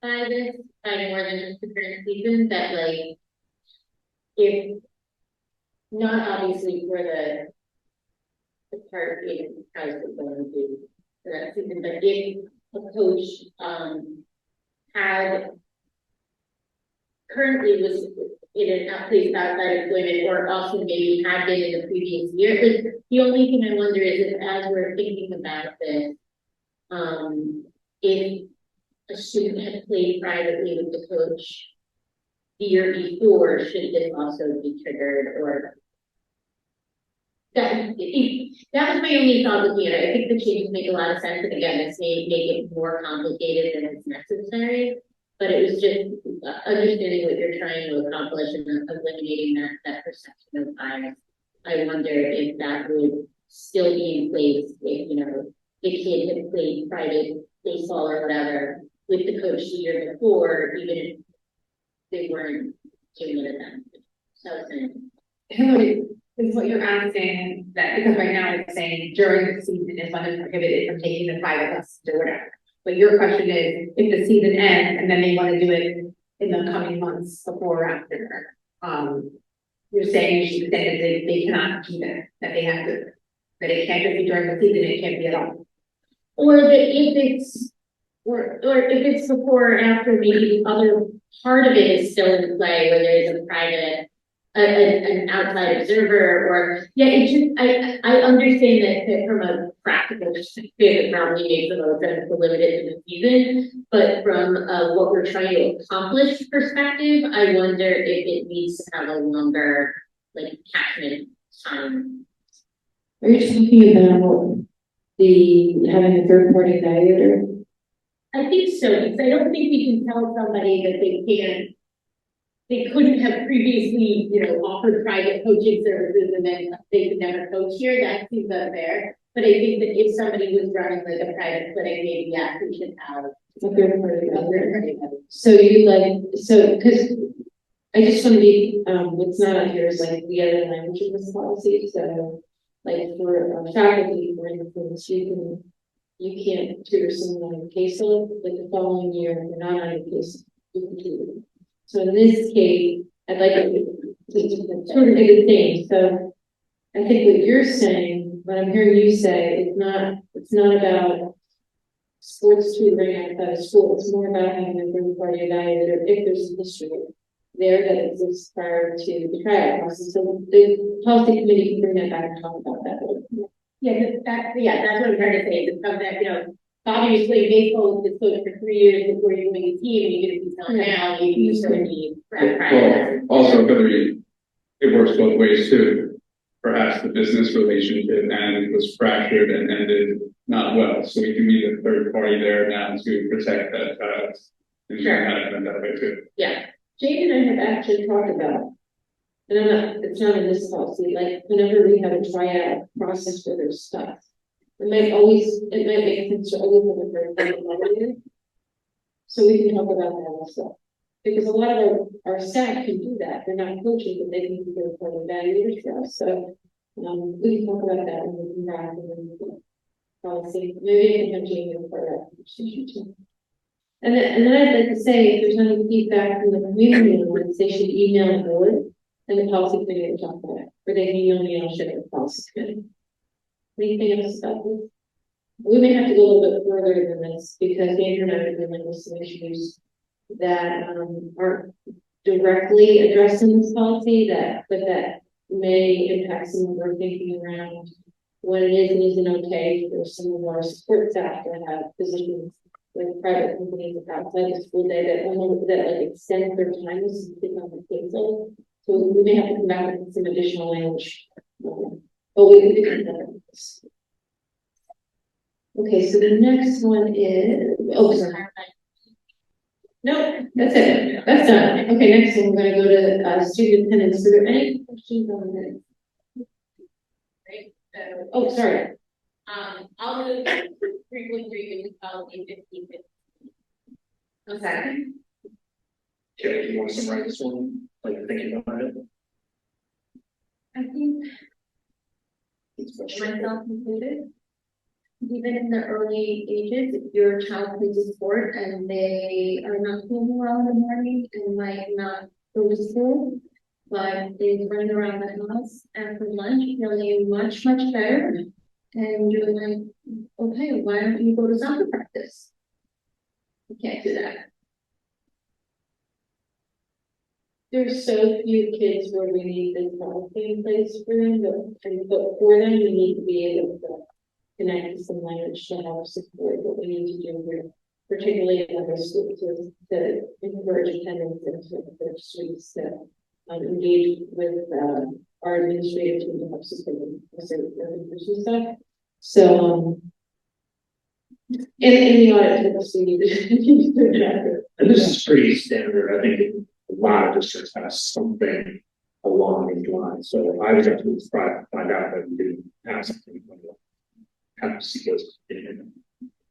by this by more than just the current season. That like, if not obviously for the part in house is going to do for that season, but if a coach had currently was in a place outside employment or also maybe had been in the previous year. Like, the only thing I wonder is if as we're thinking about this, if a student had played privately with the coach the year before, should this also be triggered or that was my only thought looking at it. I think the changes make a lot of sense, and again, this may make it more complicated than it's necessary. But it was just understanding what you're trying to accomplish and eliminating that perception of bias. I wonder if that would still be in place if the kid had played private baseball or whatever with the coach the year before, even if they weren't doing it then. So Is what you're asking that because right now it's saying during the season is when it's prohibited from taking the private lessons or whatever. But your question is if the season ends and then they want to do it in the coming months before or after, you're saying you should say that they cannot do that they have to, that it can't just be during the season, it can't be at all. or that if it's or if it's before or after, maybe the other part of it is still in play, where there's a private, an outside observer, or, yeah, it just, I understand that from a practical perspective, it probably makes the most sense to limit it to the season, but from what we're trying to accomplish perspective, I wonder if it needs to have a longer, like, catchment time. Are you talking about having a third party evaluator? I think so, because I don't think we can tell somebody that they couldn't have previously, offered private coaching services and then they could never coach here. That seems unfair. But I think that if somebody was running like a private clinic, maybe yes, we should have A third party evaluator. So because I just want to be, what's not on here is like the other language of this policy. So like for faculty, for instance, you can't tutor someone on a caseload, like the following year, if you're not on a case, you can tutor. So in this case, I'd like to sort of do the same. So I think what you're saying, what I'm hearing you say, it's not about sports tutoring outside of school. It's more about having a third party evaluator if there's an issue there that exists prior to the tryout process. So the policy committee can bring that back and talk about that. that's what I'm trying to say. It's something that, Bobby was playing baseball with his coach for 3 years before you win a team, and you get a piece now, you sort of need Well, also, Hillary, it works both ways too. Perhaps the business relationship and was fractured and ended not well, so we can be the third party there now to protect that child. And Sure. management that way too. Yeah. Jane and I have actually talked about, and it's not in this policy, like whenever we have a tryout process where there's stuff, it might make sense to always have a third party evaluator. So we can talk about that also. Because a lot of our staff can do that. They're not coaching, but they can be third party evaluators for us. So we can talk about that when we come back and then policy. Maybe I can have Jane in for that conversation too. And then I'd like to say, if there's any feedback from the community on this, they should email the board and the policy committee will talk about it. Or they can email me and I'll share it with the policy committee. Anything else about this? We may have to go a little bit further than this because Andrew and I are dealing with some issues that aren't directly addressed in this policy but that may impact some of our thinking around what it is and isn't okay for some of our support staff to have positions with private companies outside the school day that like extend their time on the caseload. So we may have to come back with some additional language. But we can do this. Okay, so the next one is sorry. No, that's it. That's done. Okay, next one, we're going to go to student attendance. Are there any questions on this? Right. Sorry. I'll move frequently policy 15. Okay. Jay, you want to summarize this one? Like thinking about it? I think myself included, even in the early ages, if your child plays a sport and they are not feeling well in the morning and might not go to school, but they run around the house after lunch feeling much, much better. And you're like, okay, why don't you go to soccer practice? You can't do that. There's so few kids where we need this policy in place for them, but for them, we need to be able to connect to some language to help support what we need to do here, particularly in other schools to encourage attendance and to encourage students to engage with our administrative team to help support them with certain stuff. So, in the audit, we need to And this is pretty standard. I think a lot of districts have something along these lines. So I was actually surprised to find out that we didn't have something. Have to see those.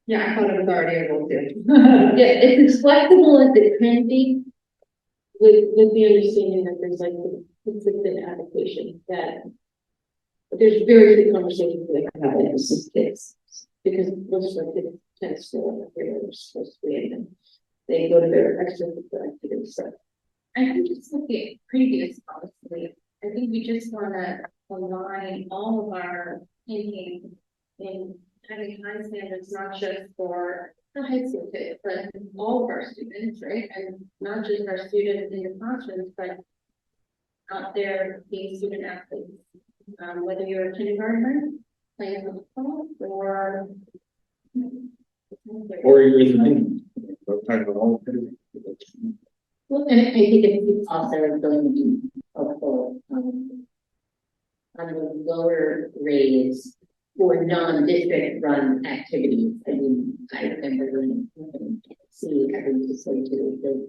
Yeah, I thought it was already able to. Yeah, it's as flexible as it can be, with the understanding that there's like a consistent application that there's very good conversations that I have with some kids because most of our kids tend to school where they're supposed to be in and they go to their extracurricular activities. So I think just like the previous policy, I think we just want to align all of our thinking in having high standards, not just for the high school kids, but all of our students, right? And not just our students in the classrooms, but out there being student athletes. Whether you're a kindergartner, playing football, or Or even. Well, and I think it's also going to be helpful, on the lower grades for non-district run activities. I mean, I remember when see every legislature, the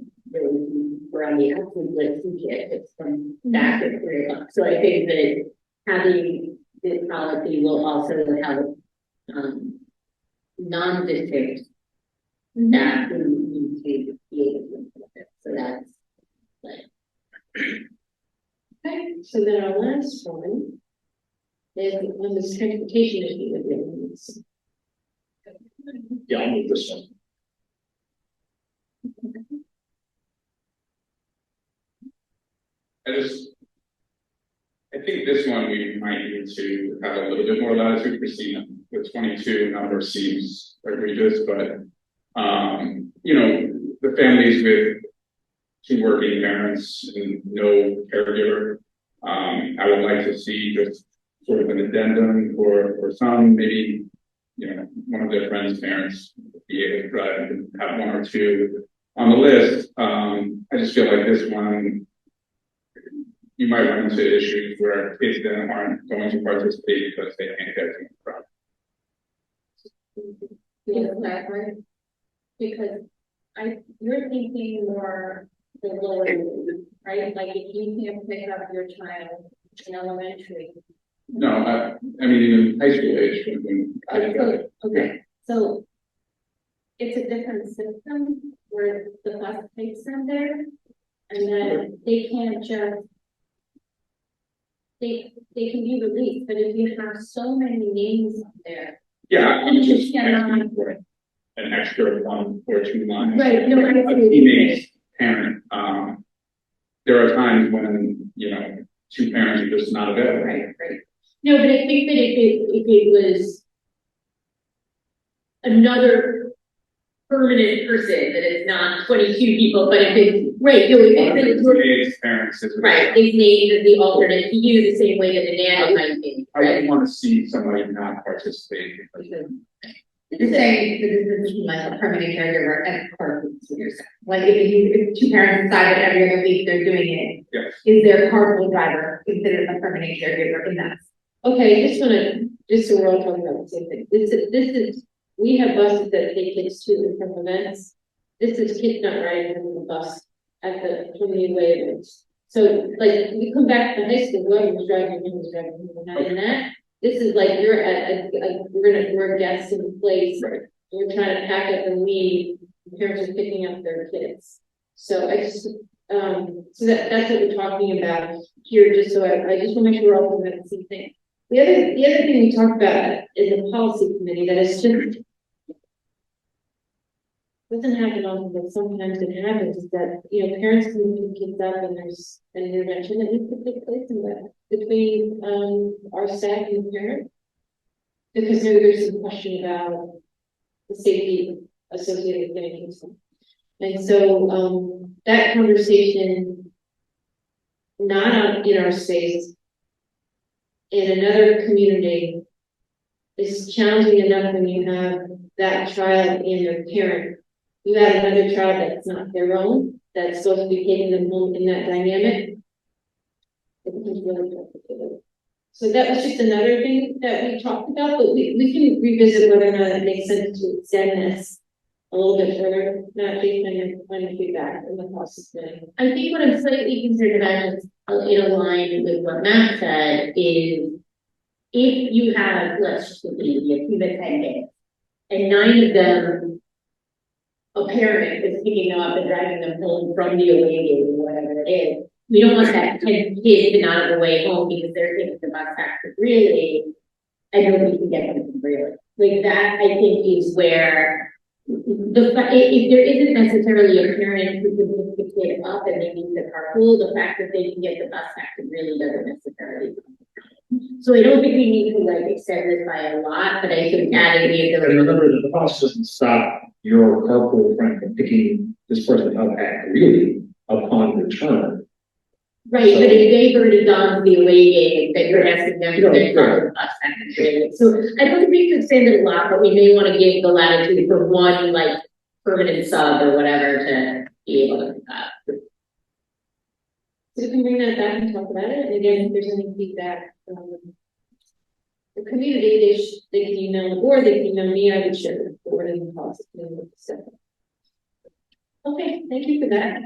were on the absolute list of kids from back at 3 o'clock. So I think that having this policy will also help non-district staff who need to be able to implement it. So that's Okay, so then our last one is on this transportation issue with the Yeah, I'll move this one. I think this one we might need to have a little bit more latitude for seeing the 22 number seems egregious, but you know, the families with 2 working parents and no caregiver, I would like to see just sort of an addendum for some, maybe, you know, one of their friends' parents be able to drive and have 1 or 2 on the list. I just feel like this one, you might run into issues where kids then aren't going to participate because they can't get to the front. yeah, right? Because you're thinking more the lower, right? Like if you can't pick up your child in elementary. No, I mean, even high school age, when I got it. Okay, so it's a different system where the bus takes them there, and then they can't just, they can be released, but if you have so many names up there. Yeah, I'm just cannot- asking for an extra 1 or 2 lines. Right, no, I see A what you're teenage parent, there are times when, you know, 2 parents are just not available. right. No, but I think that if it was another permanent person, that it's not 22 people, but if it's, right, no, if it's Teenage parents is. right, it's named as the alternate to you the same way that a nanny might be, I right? wouldn't want to see somebody not participate because You're saying that this is like a permanent caregiver as part of the senior center. Like if 2 parents decide that every other week they're doing it, yes. is their carpool driver considered a permanent caregiver in that? Okay, just so we're all talking about the same thing. This is, we have buses that take kids to and from events. This is kids not riding on the bus at the community way events. So like, you come back to high school, whoever's driving, who's driving, not in that. This is like, you're at we're guests in the place. Right. We're trying to pack up and leave. Parents are picking up their kids. So I just, so that's what we're talking about here, just so I just want to make sure we're all talking about the same thing. The other thing we talked about is the policy committee that is just doesn't happen often, but sometimes it happens, is that, you know, parents can pick kids up and there's an intervention that needs to take place in that between, our staff and the parent. Because there's some question about the safety associated with getting kids home. And so, that conversation, not in our space, in another community, is challenging enough when you have that child and their parent. You have another child that's not their own, that's supposed to be taking them home in that dynamic. It becomes really complicated. So that was just another thing that we talked about, but we can revisit whether or not it makes sense to extend this a little bit further, not based on your final feedback in the process. I think what I'm slightly concerned about is in line with what Matt said is if you have, let's just look at it, a team of 10 kids, and 9 of them, a parent is picking them up and driving them home from the away game or whatever it is. We don't want that 10 kids not on the way home because they're taking the bus back to really, and nobody can get them from really. Like that, I think, is where if there isn't necessarily a parent who can pick the kid up and they need the carpool, the fact that they can get the bus back to really doesn't necessarily. So I don't think we need to like extend this by a lot, but I think adding the And ability. remember that the cost doesn't stop your carpool friend from picking this person up at really upon return. Right, but if they've already gone to the away game, then you're asking them to then come with us secondary. So I don't think we could extend it a lot, but we may want to give the latitude for one like permanent sub or whatever to be able to pick up. So we can bring that back and talk about it, and again, if there's any feedback, the community, they can email the board, they can email me, I would share the board and the policy. So. Okay, thank you for that.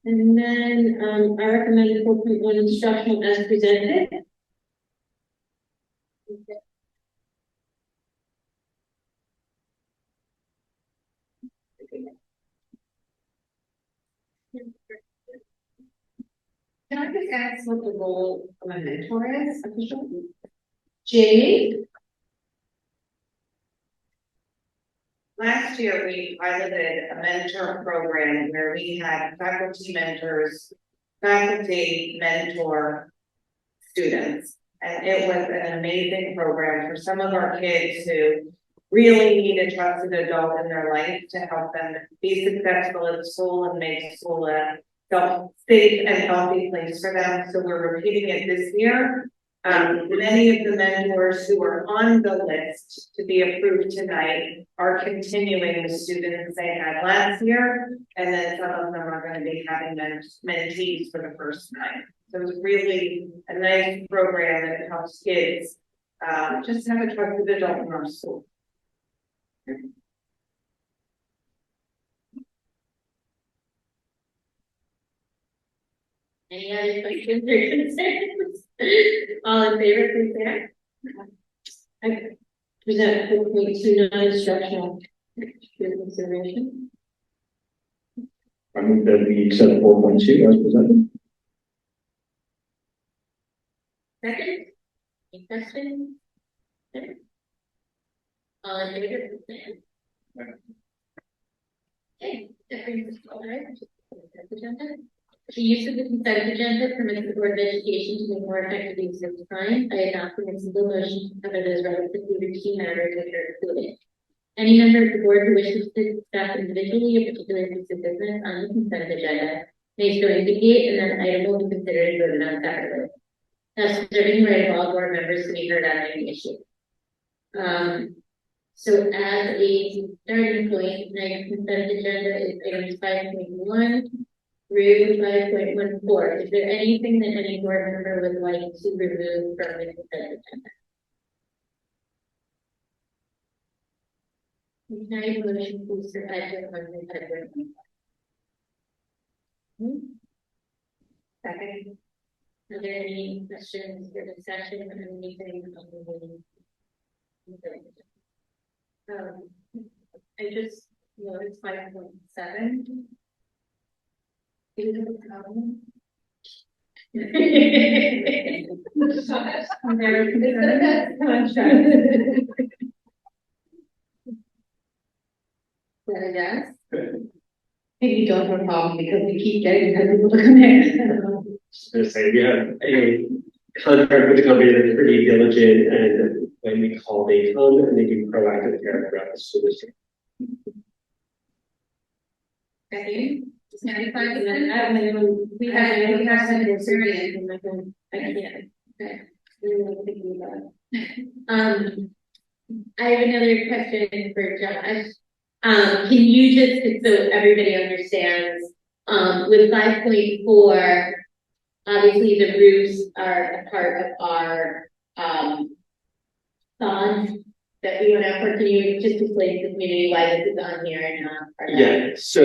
And then, I recommend 4.1 instructional as presented. Can I just ask what the role of a mentor is officially? Jamie? Last year, we piloted a mentor program where we had faculty mentors, faculty mentor students. And it was an amazing program for some of our kids who really need a trusted adult in their life to help them be successful at school and make school a safe and healthy place for them. So we're repeating it this year. Many of the mentors who are on the list to be approved tonight are continuing the students they had last year, and then some of them are going to be having mentees for the first time. So it's really a nice program that helps kids just have a trusted adult in our school. Any other questions or concerns? All in favor, please say aye. I present 4.29 instructional consideration. I move that we accept 4.2 as presented. Second, any questions? All in favor, please say aye. Okay, that brings us to all right. Consent agenda. The use of the consent agenda permits the Board of Education to make more effective use of time by adopting a single motion to cover those relatively routine matters which are included. Any member of the board who wishes to discuss individually a particular piece of business on the consent agenda may so indicate, and then item will be considered and voted on separately. Thus, serving the right of all board members to be heard on any issue. So as a starting point, tonight's consent agenda is items 5.1 through 5.14. Is there anything that any board member would like to remove from the consent agenda? Can I have a motion, please, for item 1.1? Second. Are there any questions or discussion on anything on the I just noticed 5.7. Is it a problem? Yes. Maybe you don't have a problem because we keep getting people to come in. Just gonna say, we have a contract with the company that's pretty diligent, and when we call, they come and they do proactive care throughout the school district. Okay. We have some experience and I can't. Okay. I have another question for Josh. Can you just, so everybody understands, with 5.4, obviously the roofs are a part of our, bond that we went out for. Can you just explain to the community why this is on here and not? Yeah, so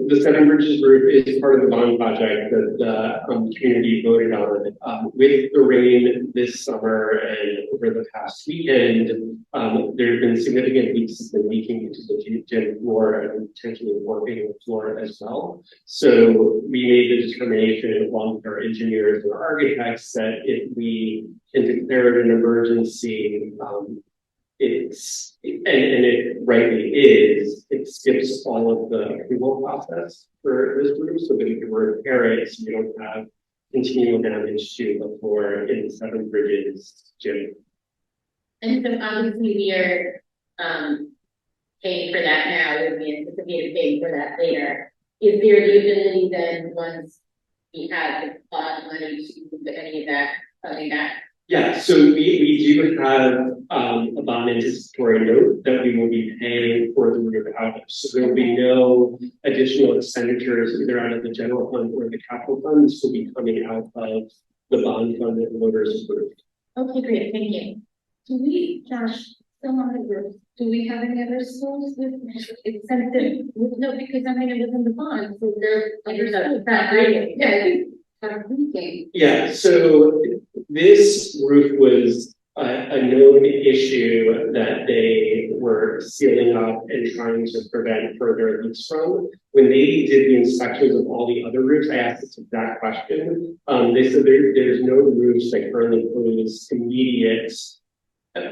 the Seven Bridges roof is part of the bond project that the community voted on. With the rain this summer and over the past weekend, there have been significant leaks in leaking into the gym floor and potentially warping the floor as well. So we made the determination along with our engineers and our architects that if we can declare it an emergency, and it rightly is, it skips all of the approval process for this roof so that we can repair it so we don't have continuing down into the floor in the Seven Bridges gym. And so obviously we are, paying for that now, we anticipate paying for that later. Is there the ability then, once we have the bond money to move any of that funding back? Yeah, so we do have a bond anticipatory note that we will be paying for the roof out of. So there will be no additional expenditures either out of the general fund or the capital fund. This will be coming out of the bond fund that the voters approved. Okay, great, thank you. Do we, Josh, still on the group, do we have any other schools with incentive? No, because I mean, it was in the bond, so they're, There's that rating. Yeah, I think, I'm thinking. Yeah, so this roof was a known issue that they were sealing up and trying to prevent further leaks from. When they did the inspections of all the other roofs, I asked this exact question. They said there's no roofs that currently pose immediate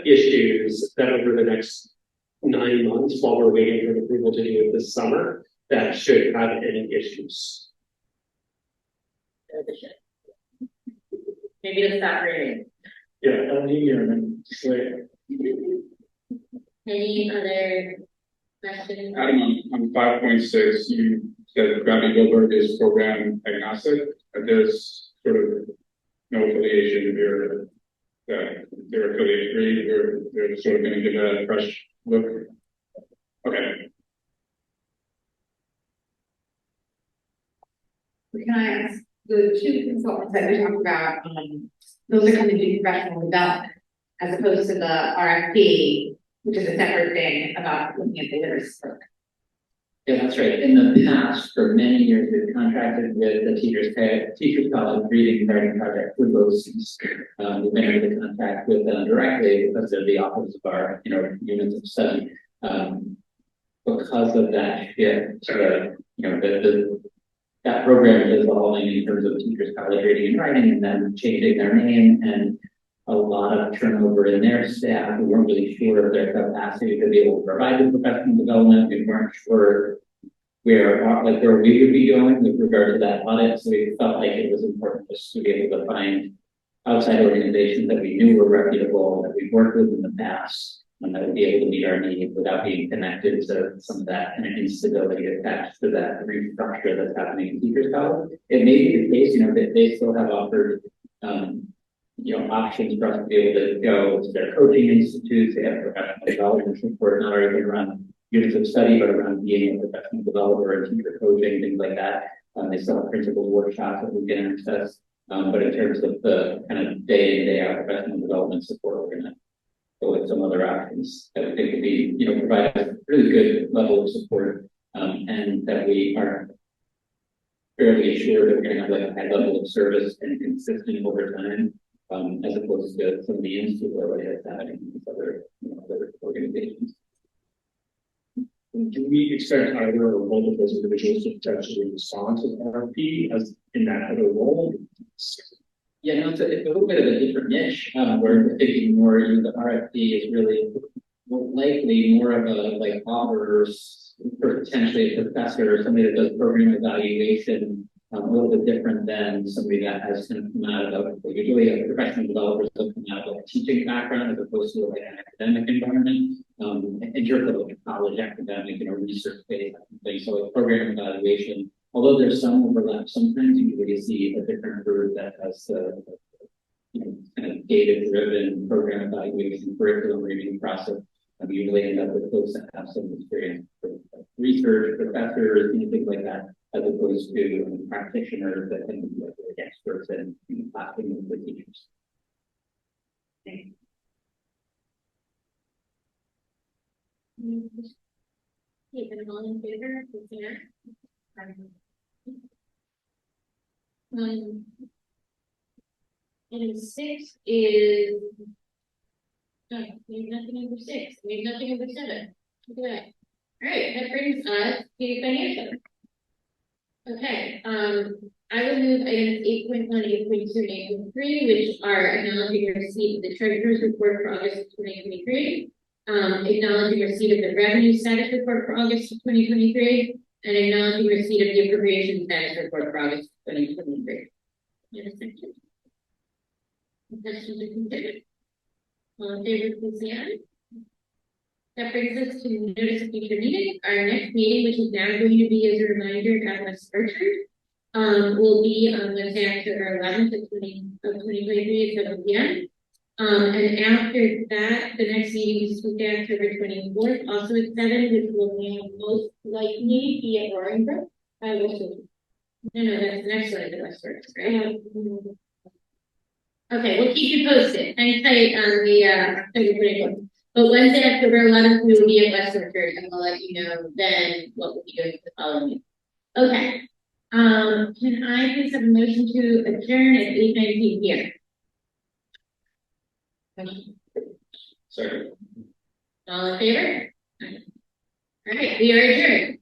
issues that over the next 9 months, while we're waiting for the approval to do it this summer, that should have any issues. Maybe it'll stop raining. Yeah, I'll need your name. Any other questions? Adam, on 5.6, you said Gabby Gilbert is program agnostic, and there's sort of no affiliation here that they're affiliate free, they're sort of gonna give it a fresh look. Okay. Can I ask, the two consultants that we talked about, those are coming to do professional development, as opposed to the RFP, which is a separate thing about looking at the literacy program. Yeah, that's right. In the past, for many years, we've contracted with the Teachers College Reading and Writing Project for BOCES. We've been able to contact with them directly because they're the authors of our, units of study. Because of that shift, that program is evolving in terms of Teachers College Reading and Writing, and then changing their name, and a lot of turnover in their staff. We weren't really sure of their capacity to be able to provide the professional development. We weren't sure where we would be going with regard to that audit. So we felt like it was important just to be able to find outside organizations that we knew were reputable, that we've worked with in the past, and that would be able to meet our needs without being connected to some of that kind of instability attached to that restructure that's happening in Teachers College. It may be the case, that they still have offered options for us to be able to go to their coaching institutes. They have professional development support, not only around units of study, but around being a professional developer and teacher coaching, things like that. They still have principal workshops that we can access. But in terms of the kind of day in, day out professional development support, we're going to go with some other options that we think will be, provide a really good level of support, and that we are fairly assured that we're going to have like a high level of service and consistent over time. As opposed to some of the instability that's happening in these other organizations. Do we expect either or both of those individuals to potentially respond to the RFP as in that other role? Yeah, no, it's a little bit of a different niche. We're thinking more, the RFP is really likely more of a offers for potentially a professor or somebody that does program evaluation. A little bit different than somebody that has kind of come out of, usually professional developers have come out of a teaching background as opposed to like an academic environment. In terms of like a college academic, research based thing. So like program evaluation, although there's some overlap, sometimes you really see a different group that has the kind of data-driven program evaluation, curriculum review process. You usually end up with folks that have some experience with research, professors, things like that, as opposed to practitioners that can be like experts in classroom with the teachers. Okay, then all in favor, please say aye. And 6 is. No, we have nothing under 6. We have nothing under 7. Okay. All right, that brings us to financial. Okay, I will move items 8.1, 8.2, and 8.3, which are acknowledging receipt of the treasurer's report for August of 2023, acknowledging receipt of the revenue status report for August of 2023, and acknowledging receipt of the appropriation status report for August of 2023. You have a second? Questions or concerns? All in favor, please say aye. That brings us to notice of future meeting. Our next meeting, which is now going to be as a reminder at West Orchard, will be on Wednesday, October 11th of 2023 at 7 p.m. And after that, the next meeting is Tuesday, October 24th, also at 7, which will most likely be at Roaring Brook. No, that's the next one at the West Orchard, right? Okay, we'll keep you posted. Hang tight on the October 24th. But Wednesday, October 11th, we will be at West Orchard, and we'll let you know then what we'll be doing the following week. Okay. Can I please have a motion to adjourn at 8:19 p.m.? Sorry. All in favor? All right, we are adjourned.